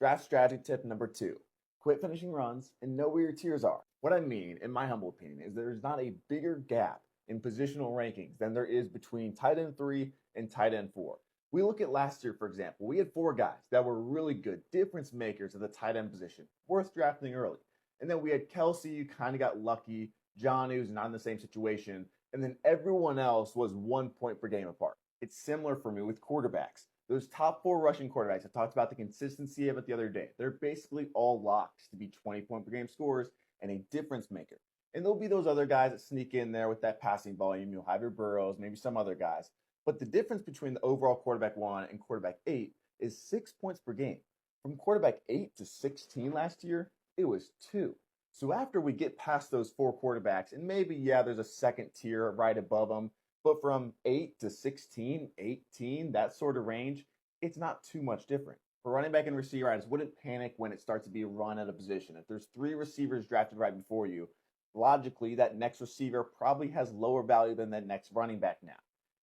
Draft strategy tip number 2. Quit finishing runs and know where your tiers are. What I mean, in my humble opinion, is there's not a bigger gap in positional rankings than there is between tight end 3 and tight end 4. We look at last year, for example. We had 4 guys that were really good difference makers at the tight end position, worth drafting early. And then we had Kelsey, who kind of got lucky, John, who's not in the same situation, and then everyone else was 1 point per game apart. It's similar for me with quarterbacks. Those top 4 rushing quarterbacks, I talked about the consistency of it the other day. They're basically all locks to be 20 point per game scorers and a difference maker. And there'll be those other guys that sneak in there with that passing volume. You'll have your Burrows, maybe some other guys. But the difference between the overall quarterback 1 and quarterback 8 is 6 points per game. From quarterback 8 to 16 last year, it was 2. So after we get past those 4 quarterbacks, and maybe, yeah, there's a second tier right above them, but from 8 to 16, 18, that sort of range, it's not too much different. For running back and receiver, I just wouldn't panic when it starts to be a run at a position. If there's 3 receivers drafted right before you, logically, that next receiver probably has lower value than that next running back now.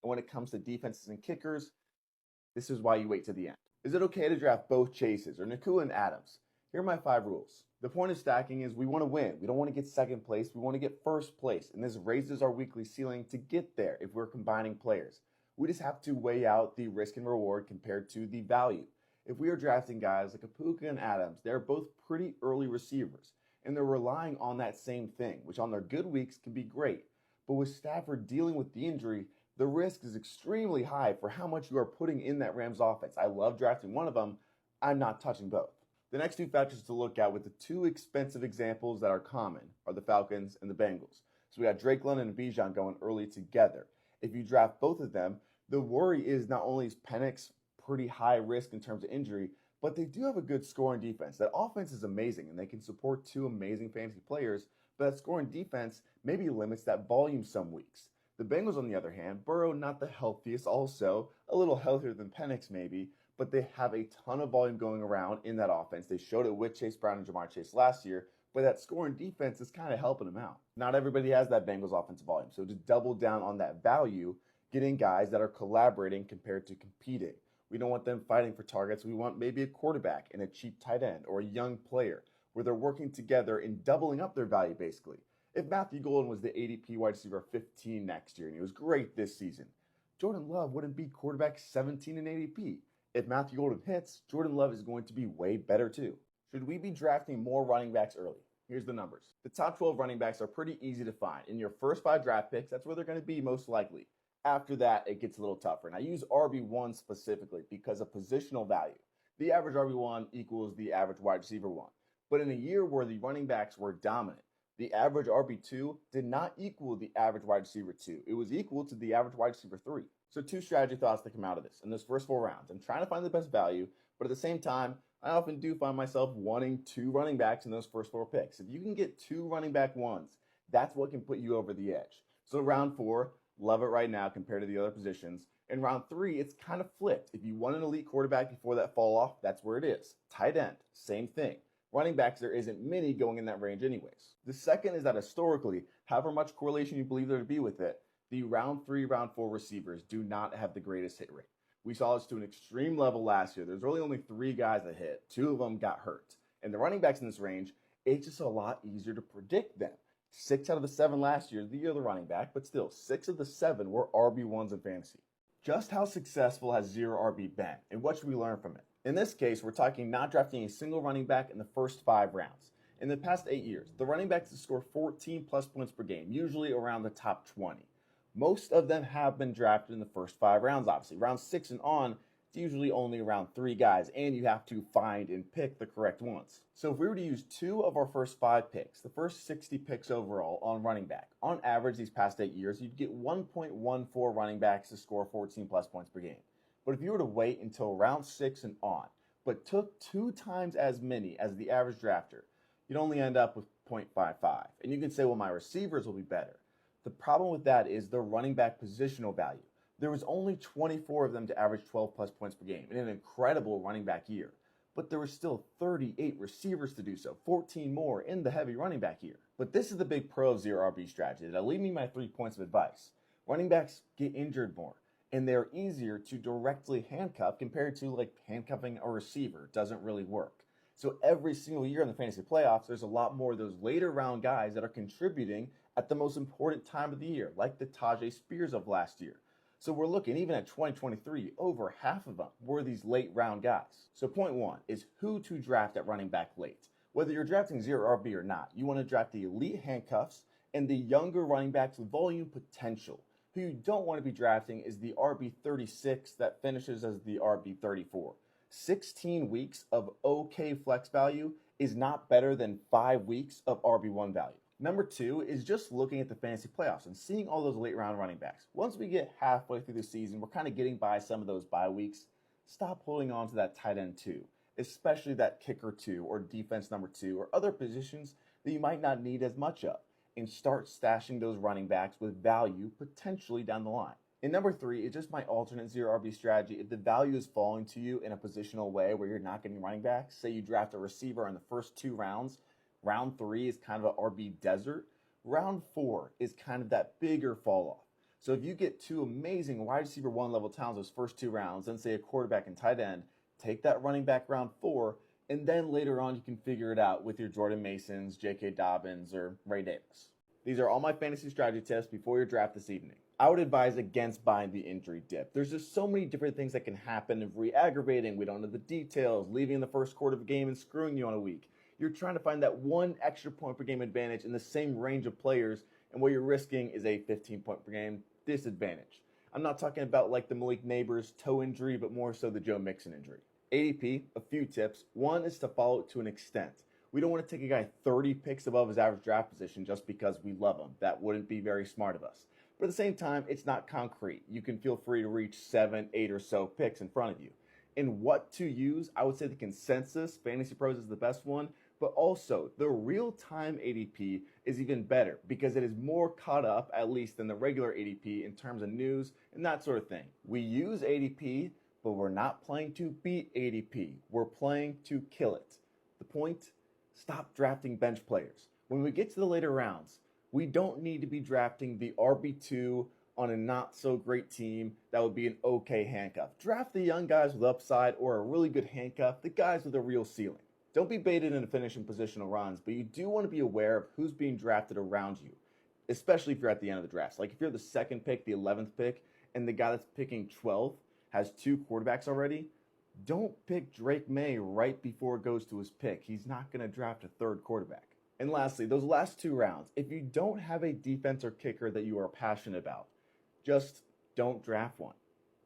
And when it comes to defenses and kickers, this is why you wait to the end. Is it okay to draft both Chases or Nakua and Adams? Here are my 5 rules. The point of stacking is we want to win. We don't want to get second place. We want to get first place. And this raises our weekly ceiling to get there if we're combining players. We just have to weigh out the risk and reward compared to the value. If we are drafting guys like Puka and Adams, they're both pretty early receivers. And they're relying on that same thing, which on their good weeks can be great. But with Stafford dealing with the injury, the risk is extremely high for how much you are putting in that Rams offense. I love drafting one of them. I'm not touching both. The next 2 factors to look at with the 2 expensive examples that are common are the Falcons and the Bengals. So we got Drake London and Bijan going early together. If you draft both of them, the worry is not only is Penix pretty high risk in terms of injury, but they do have a good scoring defense. That offense is amazing, and they can support 2 amazing fantasy players, but that scoring defense maybe limits that volume some weeks. The Bengals, on the other hand, Burrow not the healthiest also, a little healthier than Penix maybe, but they have a ton of volume going around in that offense. They showed it with Chase Brown and Jamar Chase last year, but that scoring defense is kind of helping them out. Not everybody has that Bengals offensive volume, so to double down on that value, getting guys that are collaborating compared to competing. We don't want them fighting for targets. We want maybe a quarterback and a cheap tight end or a young player where they're working together and doubling up their value basically. If Matthew Golden was the ADP wide receiver 15 next year and he was great this season, Jordan Love wouldn't be quarterback 17 in ADP. If Matthew Golden hits, Jordan Love is going to be way better too. Should we be drafting more running backs early? Here's the numbers. The top 12 running backs are pretty easy to find. In your first 5 draft picks, that's where they're going to be most likely. After that, it gets a little tougher. And I use RB1 specifically because of positional value. The average RB1 equals the average wide receiver 1. But in a year where the running backs were dominant, the average RB2 did not equal the average wide receiver 2. It was equal to the average wide receiver 3. So 2 strategy thoughts that come out of this. In those first 4 rounds, I'm trying to find the best value, but at the same time, I often do find myself wanting 2 running backs in those first 4 picks. If you can get 2 running back ones, that's what can put you over the edge. So round 4, love it right now compared to the other positions. In round 3, it's kind of flipped. If you want an elite quarterback before that fall off, that's where it is. Tight end, same thing. Running backs, there isn't many going in that range anyways. The second is that historically, however much correlation you believe there to be with it, the round 3, round 4 receivers do not have the greatest hit rate. We saw this to an extreme level last year. There's really only 3 guys that hit. 2 of them got hurt. And the running backs in this range, it's just a lot easier to predict them. 6 out of the 7 last year, the year of the running back, but still, 6 of the 7 were RB1s in fantasy. Just how successful has zero RB been, and what should we learn from it? In this case, we're talking not drafting a single running back in the first 5 rounds. In the past 8 years, the running backs have scored 14 plus points per game, usually around the top 20. Most of them have been drafted in the first 5 rounds, obviously. Round 6 and on, it's usually only around 3 guys, and you have to find and pick the correct ones. So if we were to use 2 of our first 5 picks, the first 60 picks overall on running back, on average these past 8 years, you'd get 1.14 running backs to score 14 plus points per game. But if you were to wait until round 6 and on, but took 2 times as many as the average drafter, you'd only end up with 0.55. And you can say, well, my receivers will be better. The problem with that is the running back positional value. There was only 24 of them to average 12 plus points per game in an incredible running back year. But there were still 38 receivers to do so, 14 more in the heavy running back year. But this is the big pro of zero RB strategy. That'll leave me my 3 points of advice. Running backs get injured more, and they're easier to directly handcuff compared to like handcuffing a receiver. It doesn't really work. So every single year in the fantasy playoffs, there's a lot more of those later round guys that are contributing at the most important time of the year, like the Tajay Spears of last year. So we're looking, even at 2023, over half of them were these late round guys. So point 1 is who to draft at running back late. Whether you're drafting zero RB or not, you want to draft the elite handcuffs and the younger running backs with volume potential. Who you don't want to be drafting is the RB36 that finishes as the RB34. 16 weeks of okay flex value is not better than 5 weeks of RB1 value. Number 2 is just looking at the fantasy playoffs and seeing all those late round running backs. Once we get halfway through the season, we're kind of getting by some of those bye weeks. Stop holding on to that tight end 2, especially that kicker 2 or defense number 2 or other positions that you might not need as much of, and start stashing those running backs with value potentially down the line. And number 3 is just my alternate zero RB strategy. If the value is falling to you in a positional way where you're not getting running backs, say you draft a receiver in the first 2 rounds, round 3 is kind of an RB desert. Round 4 is kind of that bigger fall off. So if you get 2 amazing wide receiver 1 level talents those first 2 rounds, then say a quarterback and tight end, take that running back round 4, and then later on you can figure it out with your Jordan Masons, J.K. Dobbins, or Ray Davis. These are all my fantasy strategy tips before your draft this evening. I would advise against buying the injury dip. There's just so many different things that can happen of re-aggravating. We don't know the details, leaving in the first quarter of a game and screwing you on a week. You're trying to find that 1 extra point per game advantage in the same range of players, and what you're risking is a 15 point per game disadvantage. I'm not talking about like the Malik Neighbors toe injury, but more so the Joe Mixon injury. ADP, a few tips. 1 is to follow it to an extent. We don't want to take a guy 30 picks above his average draft position just because we love him. That wouldn't be very smart of us. But at the same time, it's not concrete. You can feel free to reach 7, 8 or so picks in front of you. And what to use, I would say the consensus, Fantasy Pros is the best one, but also the real-time ADP is even better because it is more caught up, at least than the regular ADP in terms of news and that sort of thing. We use ADP, but we're not playing to beat ADP. We're playing to kill it. The point? Stop drafting bench players. When we get to the later rounds, we don't need to be drafting the RB2 on a not so great team that would be an okay handcuff. Draft the young guys with upside or a really good handcuff, the guys with a real ceiling. Don't be baited into finishing positional runs, but you do want to be aware of who's being drafted around you, especially if you're at the end of the draft. Like if you're the second pick, the 11th pick, and the guy that's picking 12th has 2 quarterbacks already, don't pick Drake May right before it goes to his pick. He's not going to draft a 3rd quarterback. And lastly, those last 2 rounds, if you don't have a defense or kicker that you are passionate about, just don't draft one.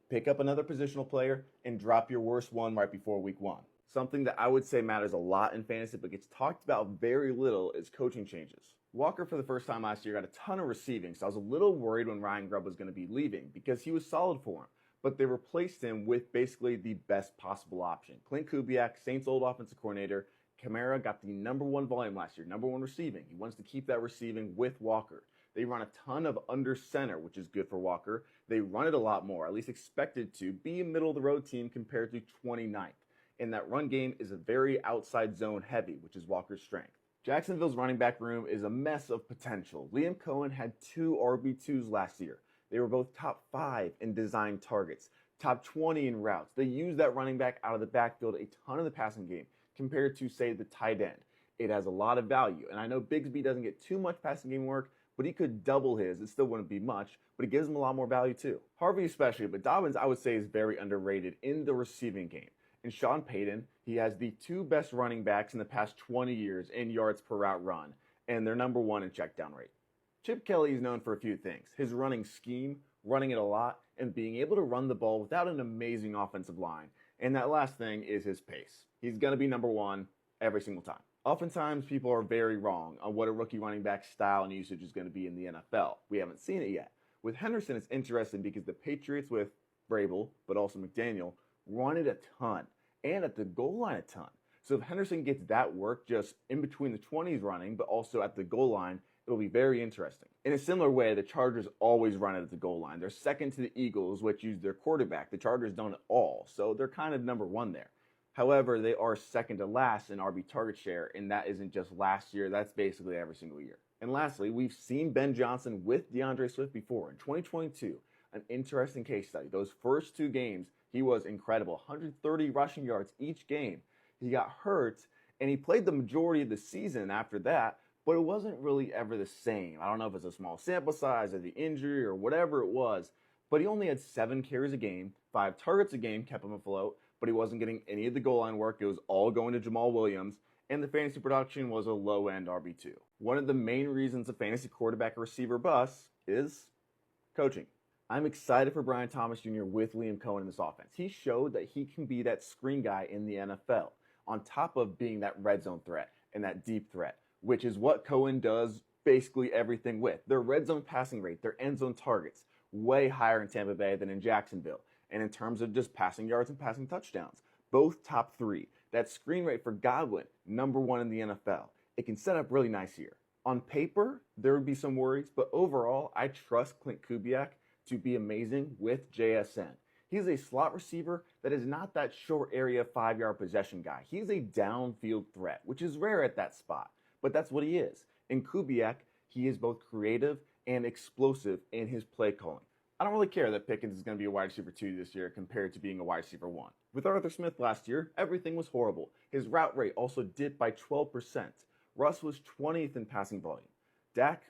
Pick up another positional player and drop your worst one right before week 1. Something that I would say matters a lot in fantasy but gets talked about very little is coaching changes. Walker, for the first time last year, got a ton of receiving, so I was a little worried when Ryan Grubb was going to be leaving because he was solid for him. But they replaced him with basically the best possible option. Clint Kubiak, Saints' old offensive coordinator. Kamara got the #1 volume last year, #1 receiving. He wants to keep that receiving with Walker. They run a ton of under center, which is good for Walker. They run it a lot more, at least expected to be a middle-of-the-road team compared to 29th. And that run game is a very outside zone heavy, which is Walker's strength. Jacksonville's running back room is a mess of potential. Liam Cohen had 2 RB2s last year. They were both top 5 in design targets, top 20 in routes. They used that running back out of the backfield a ton in the passing game compared to, say, the tight end. It has a lot of value. And I know Bigsby doesn't get too much passing game work, but he could double his. It still wouldn't be much, but it gives him a lot more value too. Harvey especially, but Dobbins I would say is very underrated in the receiving game. And Sean Payton, he has the 2 best running backs in the past 20 years in yards per route run, and they're #1 in checkdown rate. Chip Kelly is known for a few things: his running scheme, running it a lot, and being able to run the ball without an amazing offensive line. And that last thing is his pace. He's going to be #1 every single time. Oftentimes, people are very wrong on what a rookie running back style and usage is going to be in the NFL. We haven't seen it yet. With Henderson, it's interesting because the Patriots with Vrabel, but also McDaniel, run it a ton, and at the goal line a ton. So if Henderson gets that work just in between the 20s running, but also at the goal line, it'll be very interesting. In a similar way, the Chargers always run it at the goal line. They're second to the Eagles, which use their quarterback. The Chargers don't at all, so they're kind of #1 there. However, they are second to last in RB target share, and that isn't just last year, that's basically every single year. And lastly, we've seen Ben Johnson with DeAndre Swift before. In 2022, an interesting case study. Those first 2 games, he was incredible. 130 rushing yards each game. He got hurt, and he played the majority of the season after that, but it wasn't really ever the same. I don't know if it's a small sample size or the injury or whatever it was, but he only had 7 carries a game, 5 targets a game, kept him afloat, but he wasn't getting any of the goal line work. It was all going to Jamal Williams, and the fantasy production was a low-end RB2. One of the main reasons a fantasy quarterback or receiver bust is coaching. I'm excited for Brian Thomas Jr. with Liam Cohen in this offense. He showed that he can be that screen guy in the NFL, on top of being that red zone threat and that deep threat, which is what Cohen does basically everything with. Their red zone passing rate, their end zone targets, way higher in Tampa Bay than in Jacksonville. And in terms of just passing yards and passing touchdowns, both top 3. That screen rate for Godwin, #1 in the NFL. It can set up really nice here. On paper, there would be some worries, but overall, I trust Clint Kubiak to be amazing with JSN. He's a slot receiver that is not that short area 5-yard possession guy. He's a downfield threat, which is rare at that spot, but that's what he is. In Kubiak, he is both creative and explosive in his play calling. I don't really care that Pickens is going to be a wide receiver 2 this year compared to being a wide receiver 1. With Arthur Smith last year, everything was horrible. His route rate also dipped by 12%. Russ was 20th in passing volume. Dak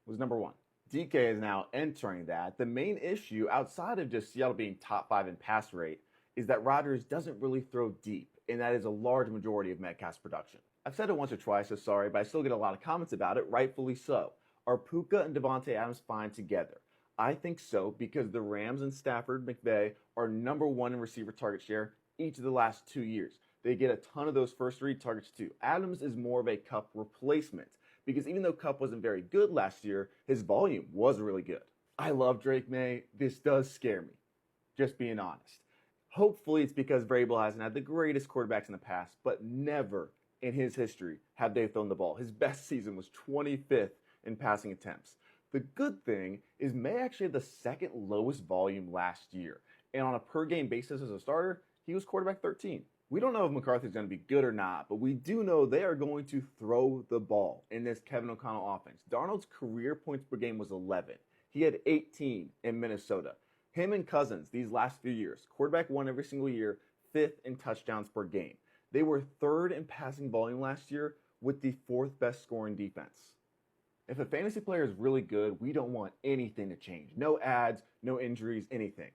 was #1. DK is now entering that. The main issue, outside of just Seattle being top 5 in pass rate, is that Rodgers doesn't really throw deep, and that is a large majority of Metcalf's production. I've said it once or twice, so sorry, but I still get a lot of comments about it, rightfully so. Are Puka and Devontae Adams fine together? I think so, because the Rams and Stafford McVay are #1 in receiver target share each of the last 2 years. They get a ton of those first 3 targets too. Adams is more of a Kupp replacement, because even though Kupp wasn't very good last year, his volume was really good. I love Drake May. This does scare me, just being honest. Hopefully it's because Vrabel hasn't had the greatest quarterbacks in the past, but never in his history have they thrown the ball. His best season was 25th in passing attempts. The good thing is May actually had the 2nd lowest volume last year, And on a per-game basis as a starter, he was quarterback 13. We don't know if McCarthy's going to be good or not, but we do know they are going to throw the ball in this Kevin O'Connell offense. Darnold's career points per game was 11. He had 18 in Minnesota. Him and Cousins, these last few years, quarterback one every single year, 5th in touchdowns per game. They were 3rd in passing volume last year with the 4th best scoring defense. If a fantasy player is really good, we don't want anything to change. No ads, no injuries, anything.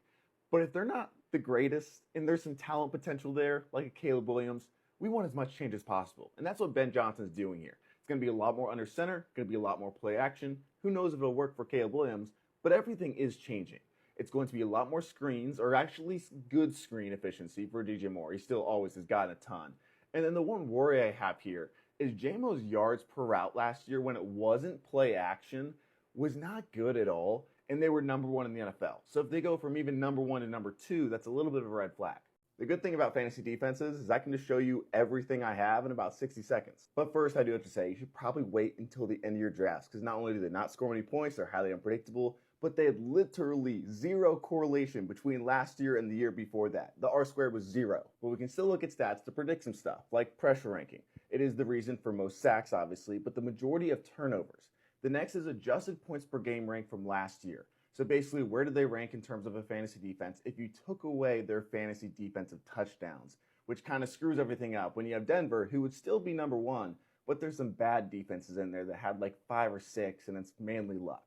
But if they're not the greatest and there's some talent potential there, like a Caleb Williams, we want as much change as possible. And that's what Ben Johnson's doing here. It's going to be a lot more under center, going to be a lot more play action. Who knows if it'll work for Caleb Williams, but everything is changing. It's going to be a lot more screens, or actually good screen efficiency for DJ Moore. He still always has gotten a ton. And then the one worry I have here is JMO's yards per route last year when it wasn't play action was not good at all, and they were number 1 in the NFL. So if they go from even number 1 to number 2, that's a little bit of a red flag. The good thing about fantasy defenses is I can just show you everything I have in about 60 seconds. But first, I do have to say, you should probably wait until the end of your drafts, because not only do they not score many points, they're highly unpredictable, but they had literally 0 correlation between last year and the year before that. The R-squared was 0. But we can still look at stats to predict some stuff, like pressure ranking. It is the reason for most sacks, obviously, but the majority of turnovers. The next is adjusted points per game rank from last year. So basically, where did they rank in terms of a fantasy defense if you took away their fantasy defensive touchdowns, which kind of screws everything up when you have Denver, who would still be number 1, but there's some bad defenses in there that had like 5 or 6, and it's mainly luck.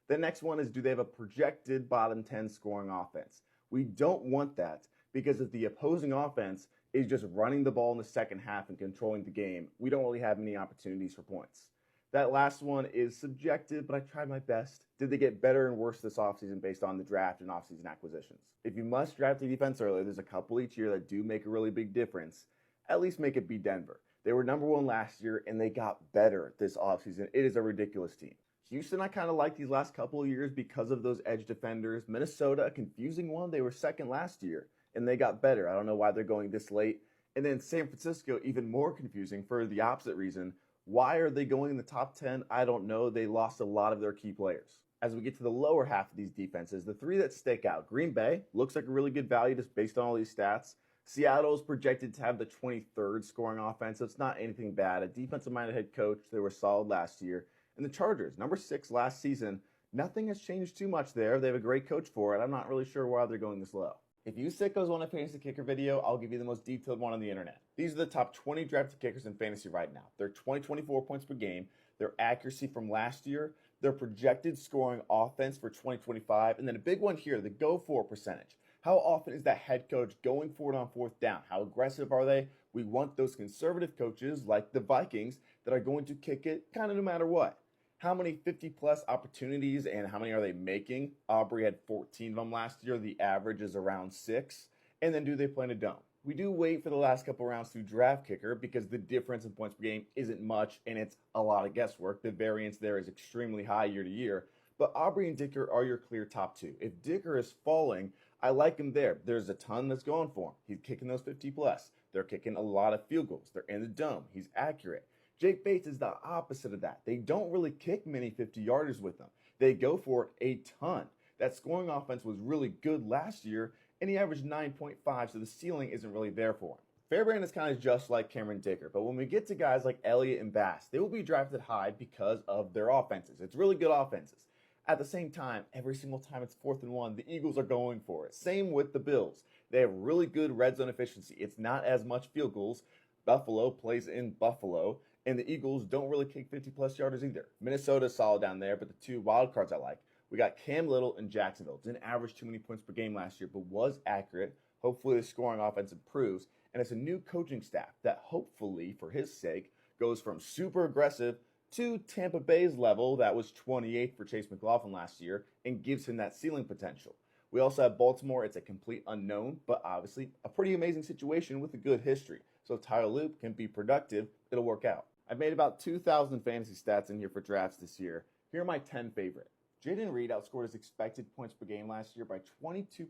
The next one is, do they have a projected bottom 10 scoring offense? We don't want that, because if the opposing offense is just running the ball in the second half and controlling the game, we don't really have many opportunities for points. That last one is subjective, but I tried my best. Did they get better and worse this offseason based on the draft and offseason acquisitions? If you must draft a defense early, there's a couple each year that do make a really big difference. At least make it be Denver. They were number 1 last year, and they got better this offseason. It is a ridiculous team. Houston, I kind of like these last couple of years because of those edge defenders. Minnesota, a confusing one. They were 2nd last year, and they got better. I don't know why they're going this late. And then San Francisco, even more confusing for the opposite reason. Why are they going in the top 10? I don't know. They lost a lot of their key players. As we get to the lower half of these defenses, the 3 that stick out. Green Bay looks like a really good value just based on all these stats. Seattle is projected to have the 23rd scoring offense, so it's not anything bad. A defensive-minded head coach. They were solid last year. And the Chargers, number 6 last season. Nothing has changed too much there. They have a great coach for it. I'm not really sure why they're going this low. If you sickos want a fantasy kicker video, I'll give you the most detailed one on the internet. These are the top 20 drafted kickers in fantasy right now. Their 2024 points per game, their accuracy from last year, their projected scoring offense for 2025, and then a big one here, the go-for percentage. How often is that head coach going for it on 4th down? How aggressive are they? We want those conservative coaches like the Vikings that are going to kick it kind of no matter what. How many 50-plus opportunities and how many are they making? Aubrey had 14 of them last year. The average is around 6. And then do they play in a dome? We do wait for the last couple rounds to draft kicker because the difference in points per game isn't much and it's a lot of guesswork. The variance there is extremely high year to year. But Aubrey and Dicker are your clear top 2. If Dicker is falling, I like him there. There's a ton that's going for him. He's kicking those 50-plus. They're kicking a lot of field goals. They're in the dome. He's accurate. Jake Bates is the opposite of that. They don't really kick many 50-yarders with them. They go for it a ton. That scoring offense was really good last year, and he averaged 9.5, so the ceiling isn't really there for him. Fairbairn is kind of just like Cameron Dicker, but when we get to guys like Elliott and Bass, they will be drafted high because of their offenses. It's really good offenses. At the same time, every single time it's 4th and 1, the Eagles are going for it. Same with the Bills. They have really good red zone efficiency. It's not as much field goals. Buffalo plays in Buffalo. And the Eagles don't really kick 50-plus yarders either. Minnesota's solid down there, but the 2 wild cards I like. We got Cam Little and Jacksonville. Didn't average too many points per game last year, but was accurate. Hopefully the scoring offense improves. And it's a new coaching staff that hopefully, for his sake, goes from super aggressive to Tampa Bay's level that was 28th for Chase McLaughlin last year and gives him that ceiling potential. We also have Baltimore. It's a complete unknown, but obviously a pretty amazing situation with a good history. So if Tyler Loop can be productive, it'll work out. I've made about 2,000 fantasy stats in here for drafts this year. Here are my 10 favorite. Jaden Reed outscored his expected points per game last year by 22%.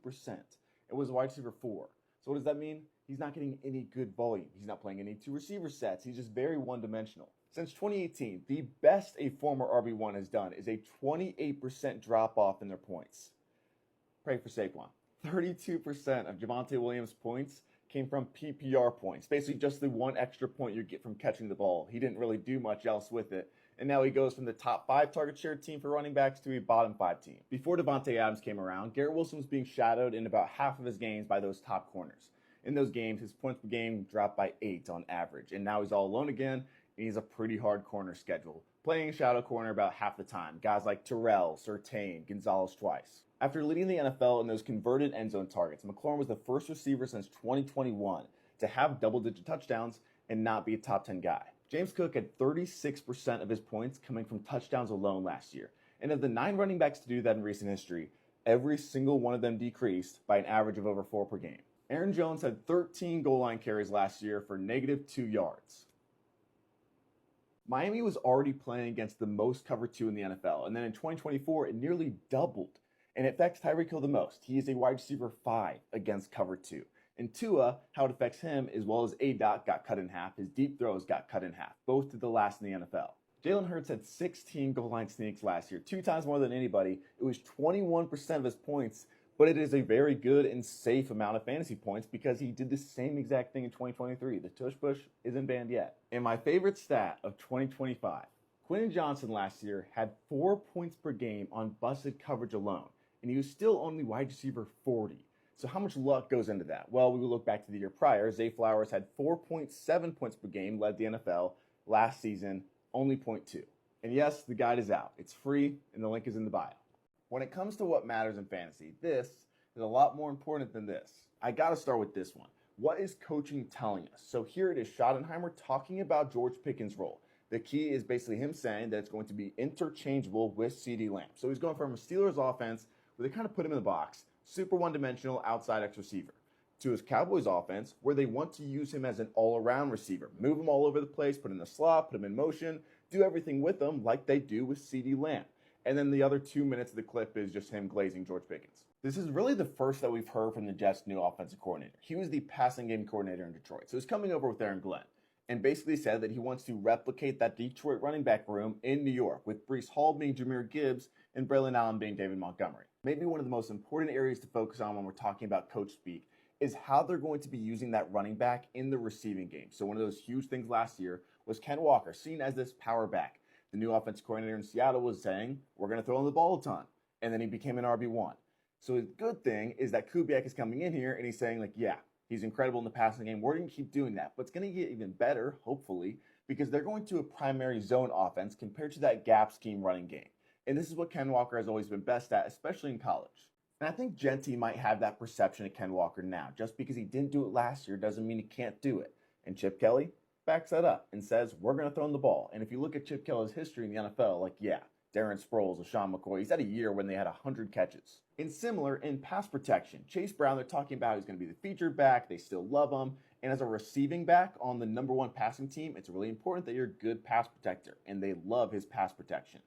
It was wide receiver 4. So what does that mean? He's not getting any good volume. He's not playing any 2 receiver sets. He's just very one-dimensional. Since 2018, the best a former RB1 has done is a 28% drop-off in their points. Pray for Saquon. 32% of Javonte Williams' points came from PPR points, basically just the one extra point you get from catching the ball. He didn't really do much else with it. And now he goes from the top 5 target share team for running backs to a bottom 5 team. Before Devontae Adams came around, Garrett Wilson was being shadowed in about half of his games by those top corners. In those games, his points per game dropped by 8 on average. And now he's all alone again, and he's a pretty hard corner schedule, playing shadow corner about half the time. Guys like Terrell, Surtain, Gonzalez twice. After leading the NFL in those converted end zone targets, McLaurin was the first receiver since 2021 to have double-digit touchdowns and not be a top 10 guy. James Cook had 36% of his points coming from touchdowns alone last year. And of the 9 running backs to do that in recent history, every single one of them decreased by an average of over 4 per game. Aaron Jones had 13 goal line carries last year for -2 yards. Miami was already playing against the most cover 2 in the NFL, and then in 2024, it nearly doubled. And it affects Tyreek Hill the most. He is a wide receiver 5 against cover 2. And Tua, how it affects him, as well as A-Dot got cut in half, his deep throws got cut in half, both to the last in the NFL. Jalen Hurts had 16 goal line sneaks last year, 2 times more than anybody. It was 21% of his points, but it is a very good and safe amount of fantasy points because he did the same exact thing in 2023. The tush push isn't banned yet. And my favorite stat of 2025, Quentin Johnson last year had 4 points per game on busted coverage alone, and he was still only wide receiver 40. So how much luck goes into that? Well, we will look back to the year prior. Zay Flowers had 4.7 points per game, led the NFL. Last season, only 0.2. And yes, the guide is out. It's free, and the link is in the bio. When it comes to what matters in fantasy, this is a lot more important than this. I got to start with this one. What is coaching telling us? So here it is, Schottenheimer talking about George Pickens' role. The key is basically him saying that it's going to be interchangeable with CeeDee Lamb. So he's going from a Steelers offense where they kind of put him in the box, super one-dimensional outside X receiver, to his Cowboys offense where they want to use him as an all-around receiver. Move him all over the place, put him in the slot, put him in motion, do everything with him like they do with CeeDee Lamb. And then the other 2 minutes of the clip is just him glazing George Pickens. This is really the first that we've heard from the Jets' new offensive coordinator. He was the passing game coordinator in Detroit. So he's coming over with Aaron Glenn and basically said that he wants to replicate that Detroit running back room in New York, with Breece Hall being Jahmyr Gibbs and Braylon Allen being David Montgomery. Maybe one of the most important areas to focus on when we're talking about coach speak is how they're going to be using that running back in the receiving game. So one of those huge things last year was Ken Walker, seen as this power back. The new offensive coordinator in Seattle was saying, we're going to throw him the ball a ton. And then he became an RB1. So the good thing is that Kubiak is coming in here and he's saying, like, yeah, he's incredible in the passing game. We're going to keep doing that. But it's going to get even better, hopefully, because they're going to a primary zone offense compared to that gap scheme running game. And this is what Ken Walker has always been best at, especially in college. And I think Genty might have that perception of Ken Walker now. Just because he didn't do it last year doesn't mean he can't do it. And Chip Kelly backs that up and says, we're going to throw him the ball. And if you look at Chip Kelly's history in the NFL, like, yeah, Darren Sproles, LaShawn McCoy, he's had a year when they had 100 catches. And similar in pass protection, Chase Brown, they're talking about he's going to be the featured back. They still love him. And as a receiving back on the #1 passing team, it's really important that you're a good pass protector. And they love his pass protection.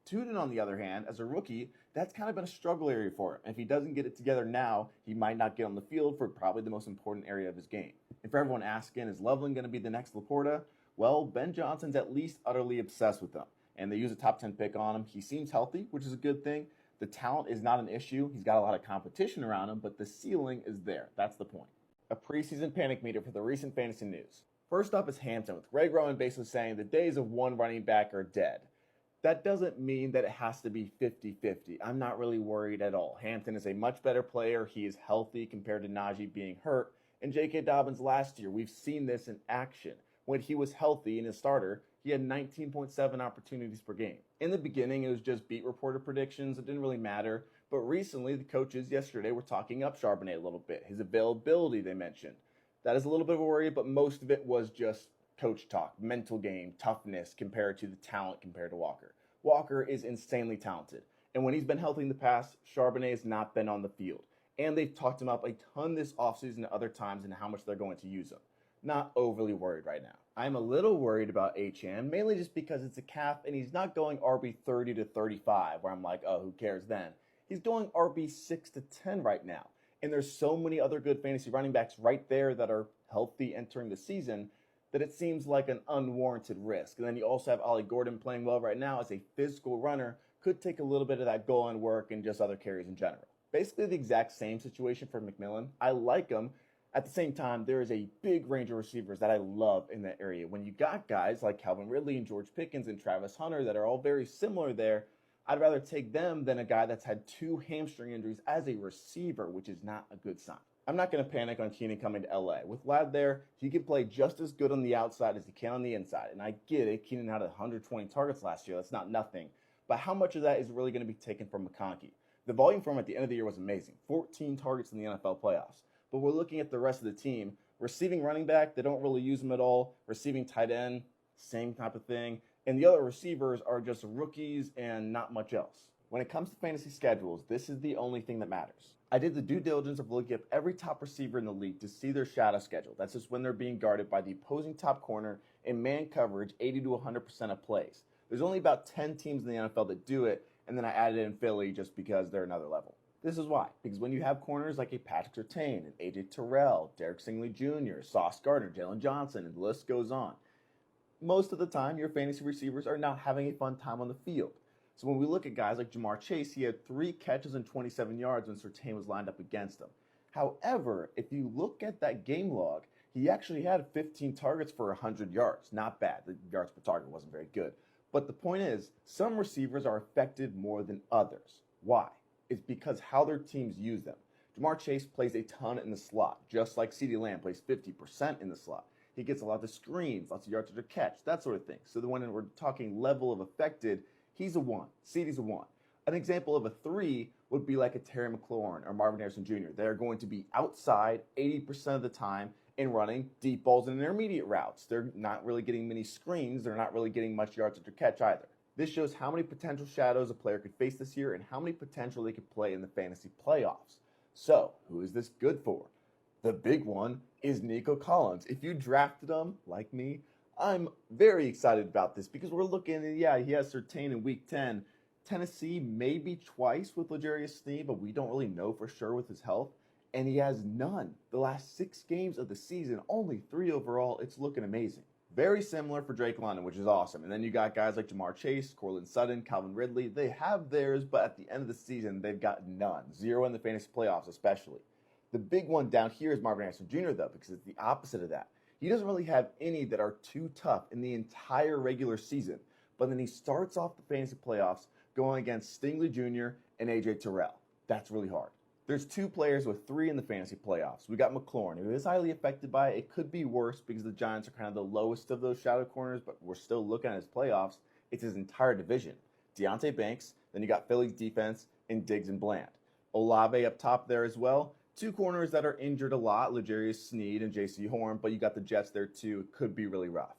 Tuden, on the other hand, as a rookie, that's kind of been a struggle area for him. And if he doesn't get it together now, he might not get on the field for probably the most important area of his game. And for everyone asking, is Loveland going to be the next Laporta? Well, Ben Johnson's at least utterly obsessed with him. And they use a top 10 pick on him. He seems healthy, which is a good thing. The talent is not an issue. He's got a lot of competition around him, but the ceiling is there. That's the point. A preseason panic meter for the recent fantasy news. First up is Hampton, with Greg Roman basically saying the days of one running back are dead. That doesn't mean that it has to be 50-50. I'm not really worried at all. Hampton is a much better player. He is healthy compared to Najee being hurt. And J.K. Dobbins last year, we've seen this in action. When he was healthy in his starter, he had 19.7 opportunities per game. In the beginning, it was just beat reporter predictions. It didn't really matter. But recently, the coaches yesterday were talking up Charbonnet a little bit. His availability, they mentioned. That is a little bit of a worry, but most of it was just coach talk, mental game, toughness compared to the talent compared to Walker. Walker is insanely talented. And when he's been healthy in the past, Charbonnet has not been on the field. And they've talked him up a ton this offseason and other times and how much they're going to use him. Not overly worried right now. I'm a little worried about Achane, mainly just because it's a calf and he's not going RB 30 to 35, where I'm like, oh, who cares then? He's going RB 6 to 10 right now. And there's so many other good fantasy running backs right there that are healthy entering the season that it seems like an unwarranted risk. And then you also have Ollie Gordon playing well right now as a physical runner, could take a little bit of that goal line work and just other carries in general. Basically the exact same situation for McMillan. I like him. At the same time, there is a big range of receivers that I love in that area. When you got guys like Calvin Ridley and George Pickens and Travis Hunter that are all very similar there, I'd rather take them than a guy that's had 2 hamstring injuries as a receiver, which is not a good sign. I'm not going to panic on Keenan coming to LA. With Ladd there, he can play just as good on the outside as he can on the inside. And I get it, Keenan had 120 targets last year. That's not nothing. But how much of that is really going to be taken from McConkey? The volume from him at the end of the year was amazing. 14 targets in the NFL playoffs. But we're looking at the rest of the team. Receiving running back, they don't really use him at all. Receiving tight end, same type of thing. And the other receivers are just rookies and not much else. When it comes to fantasy schedules, this is the only thing that matters. I did the due diligence of looking up every top receiver in the league to see their shadow schedule. That's just when they're being guarded by the opposing top corner in man coverage 80 to 100% of plays. There's only about 10 teams in the NFL that do it, and then I added in Philly just because they're another level. This is why. Because when you have corners like a Patrick Surtain, an AJ Terrell, Derek Stingley Jr., Sauce Gardner, Jalen Johnson, and the list goes on, most of the time your fantasy receivers are not having a fun time on the field. So when we look at guys like Jamar Chase, he had 3 catches and 27 yards when Surtain was lined up against him. However, if you look at that game log, he actually had 15 targets for 100 yards. Not bad. The yards per target wasn't very good. But the point is, some receivers are affected more than others. Why? It's because how their teams use them. Jamar Chase plays a ton in the slot, just like CeeDee Lamb plays 50% in the slot. He gets a lot of screens, lots of yards after catch, that sort of thing. So when we're talking level of affected, he's a 1. CeeDee's a 1. An example of a 3 would be like a Terry McLaurin or Marvin Harrison Jr. They're going to be outside 80% of the time and running deep balls and intermediate routes. They're not really getting many screens. They're not really getting much yards after catch either. This shows how many potential shadows a player could face this year and how many potential they could play in the fantasy playoffs. So, who is this good for? The big one is Nico Collins. If you drafted him, like me, I'm very excited about this because we're looking at, he has Surtain in week 10. Tennessee maybe twice with L'Jarius Sneed, but we don't really know for sure with his health. And he has none. The last 6 games of the season, only 3 overall. It's looking amazing. Very similar for Drake London, which is awesome. And then you got guys like Jamar Chase, Courtland Sutton, Calvin Ridley. They have theirs, but at the end of the season, they've got none. 0 in the fantasy playoffs especially. The big one down here is Marvin Harrison Jr., though, because it's the opposite of that. He doesn't really have any that are too tough in the entire regular season. But then he starts off the fantasy playoffs going against Stingley Jr. and AJ Terrell. That's really hard. There's 2 players with 3 in the fantasy playoffs. We got McLaurin, who is highly affected by it. It could be worse because the Giants are kind of the lowest of those shadow corners, but we're still looking at his playoffs. It's his entire division. Deonte Banks, then you got Philly's defense, and Diggs and Bland. Olave up top there as well. 2 corners that are injured a lot, L'Jarius Sneed and J.C. Horn, but you got the Jets there too. It could be really rough.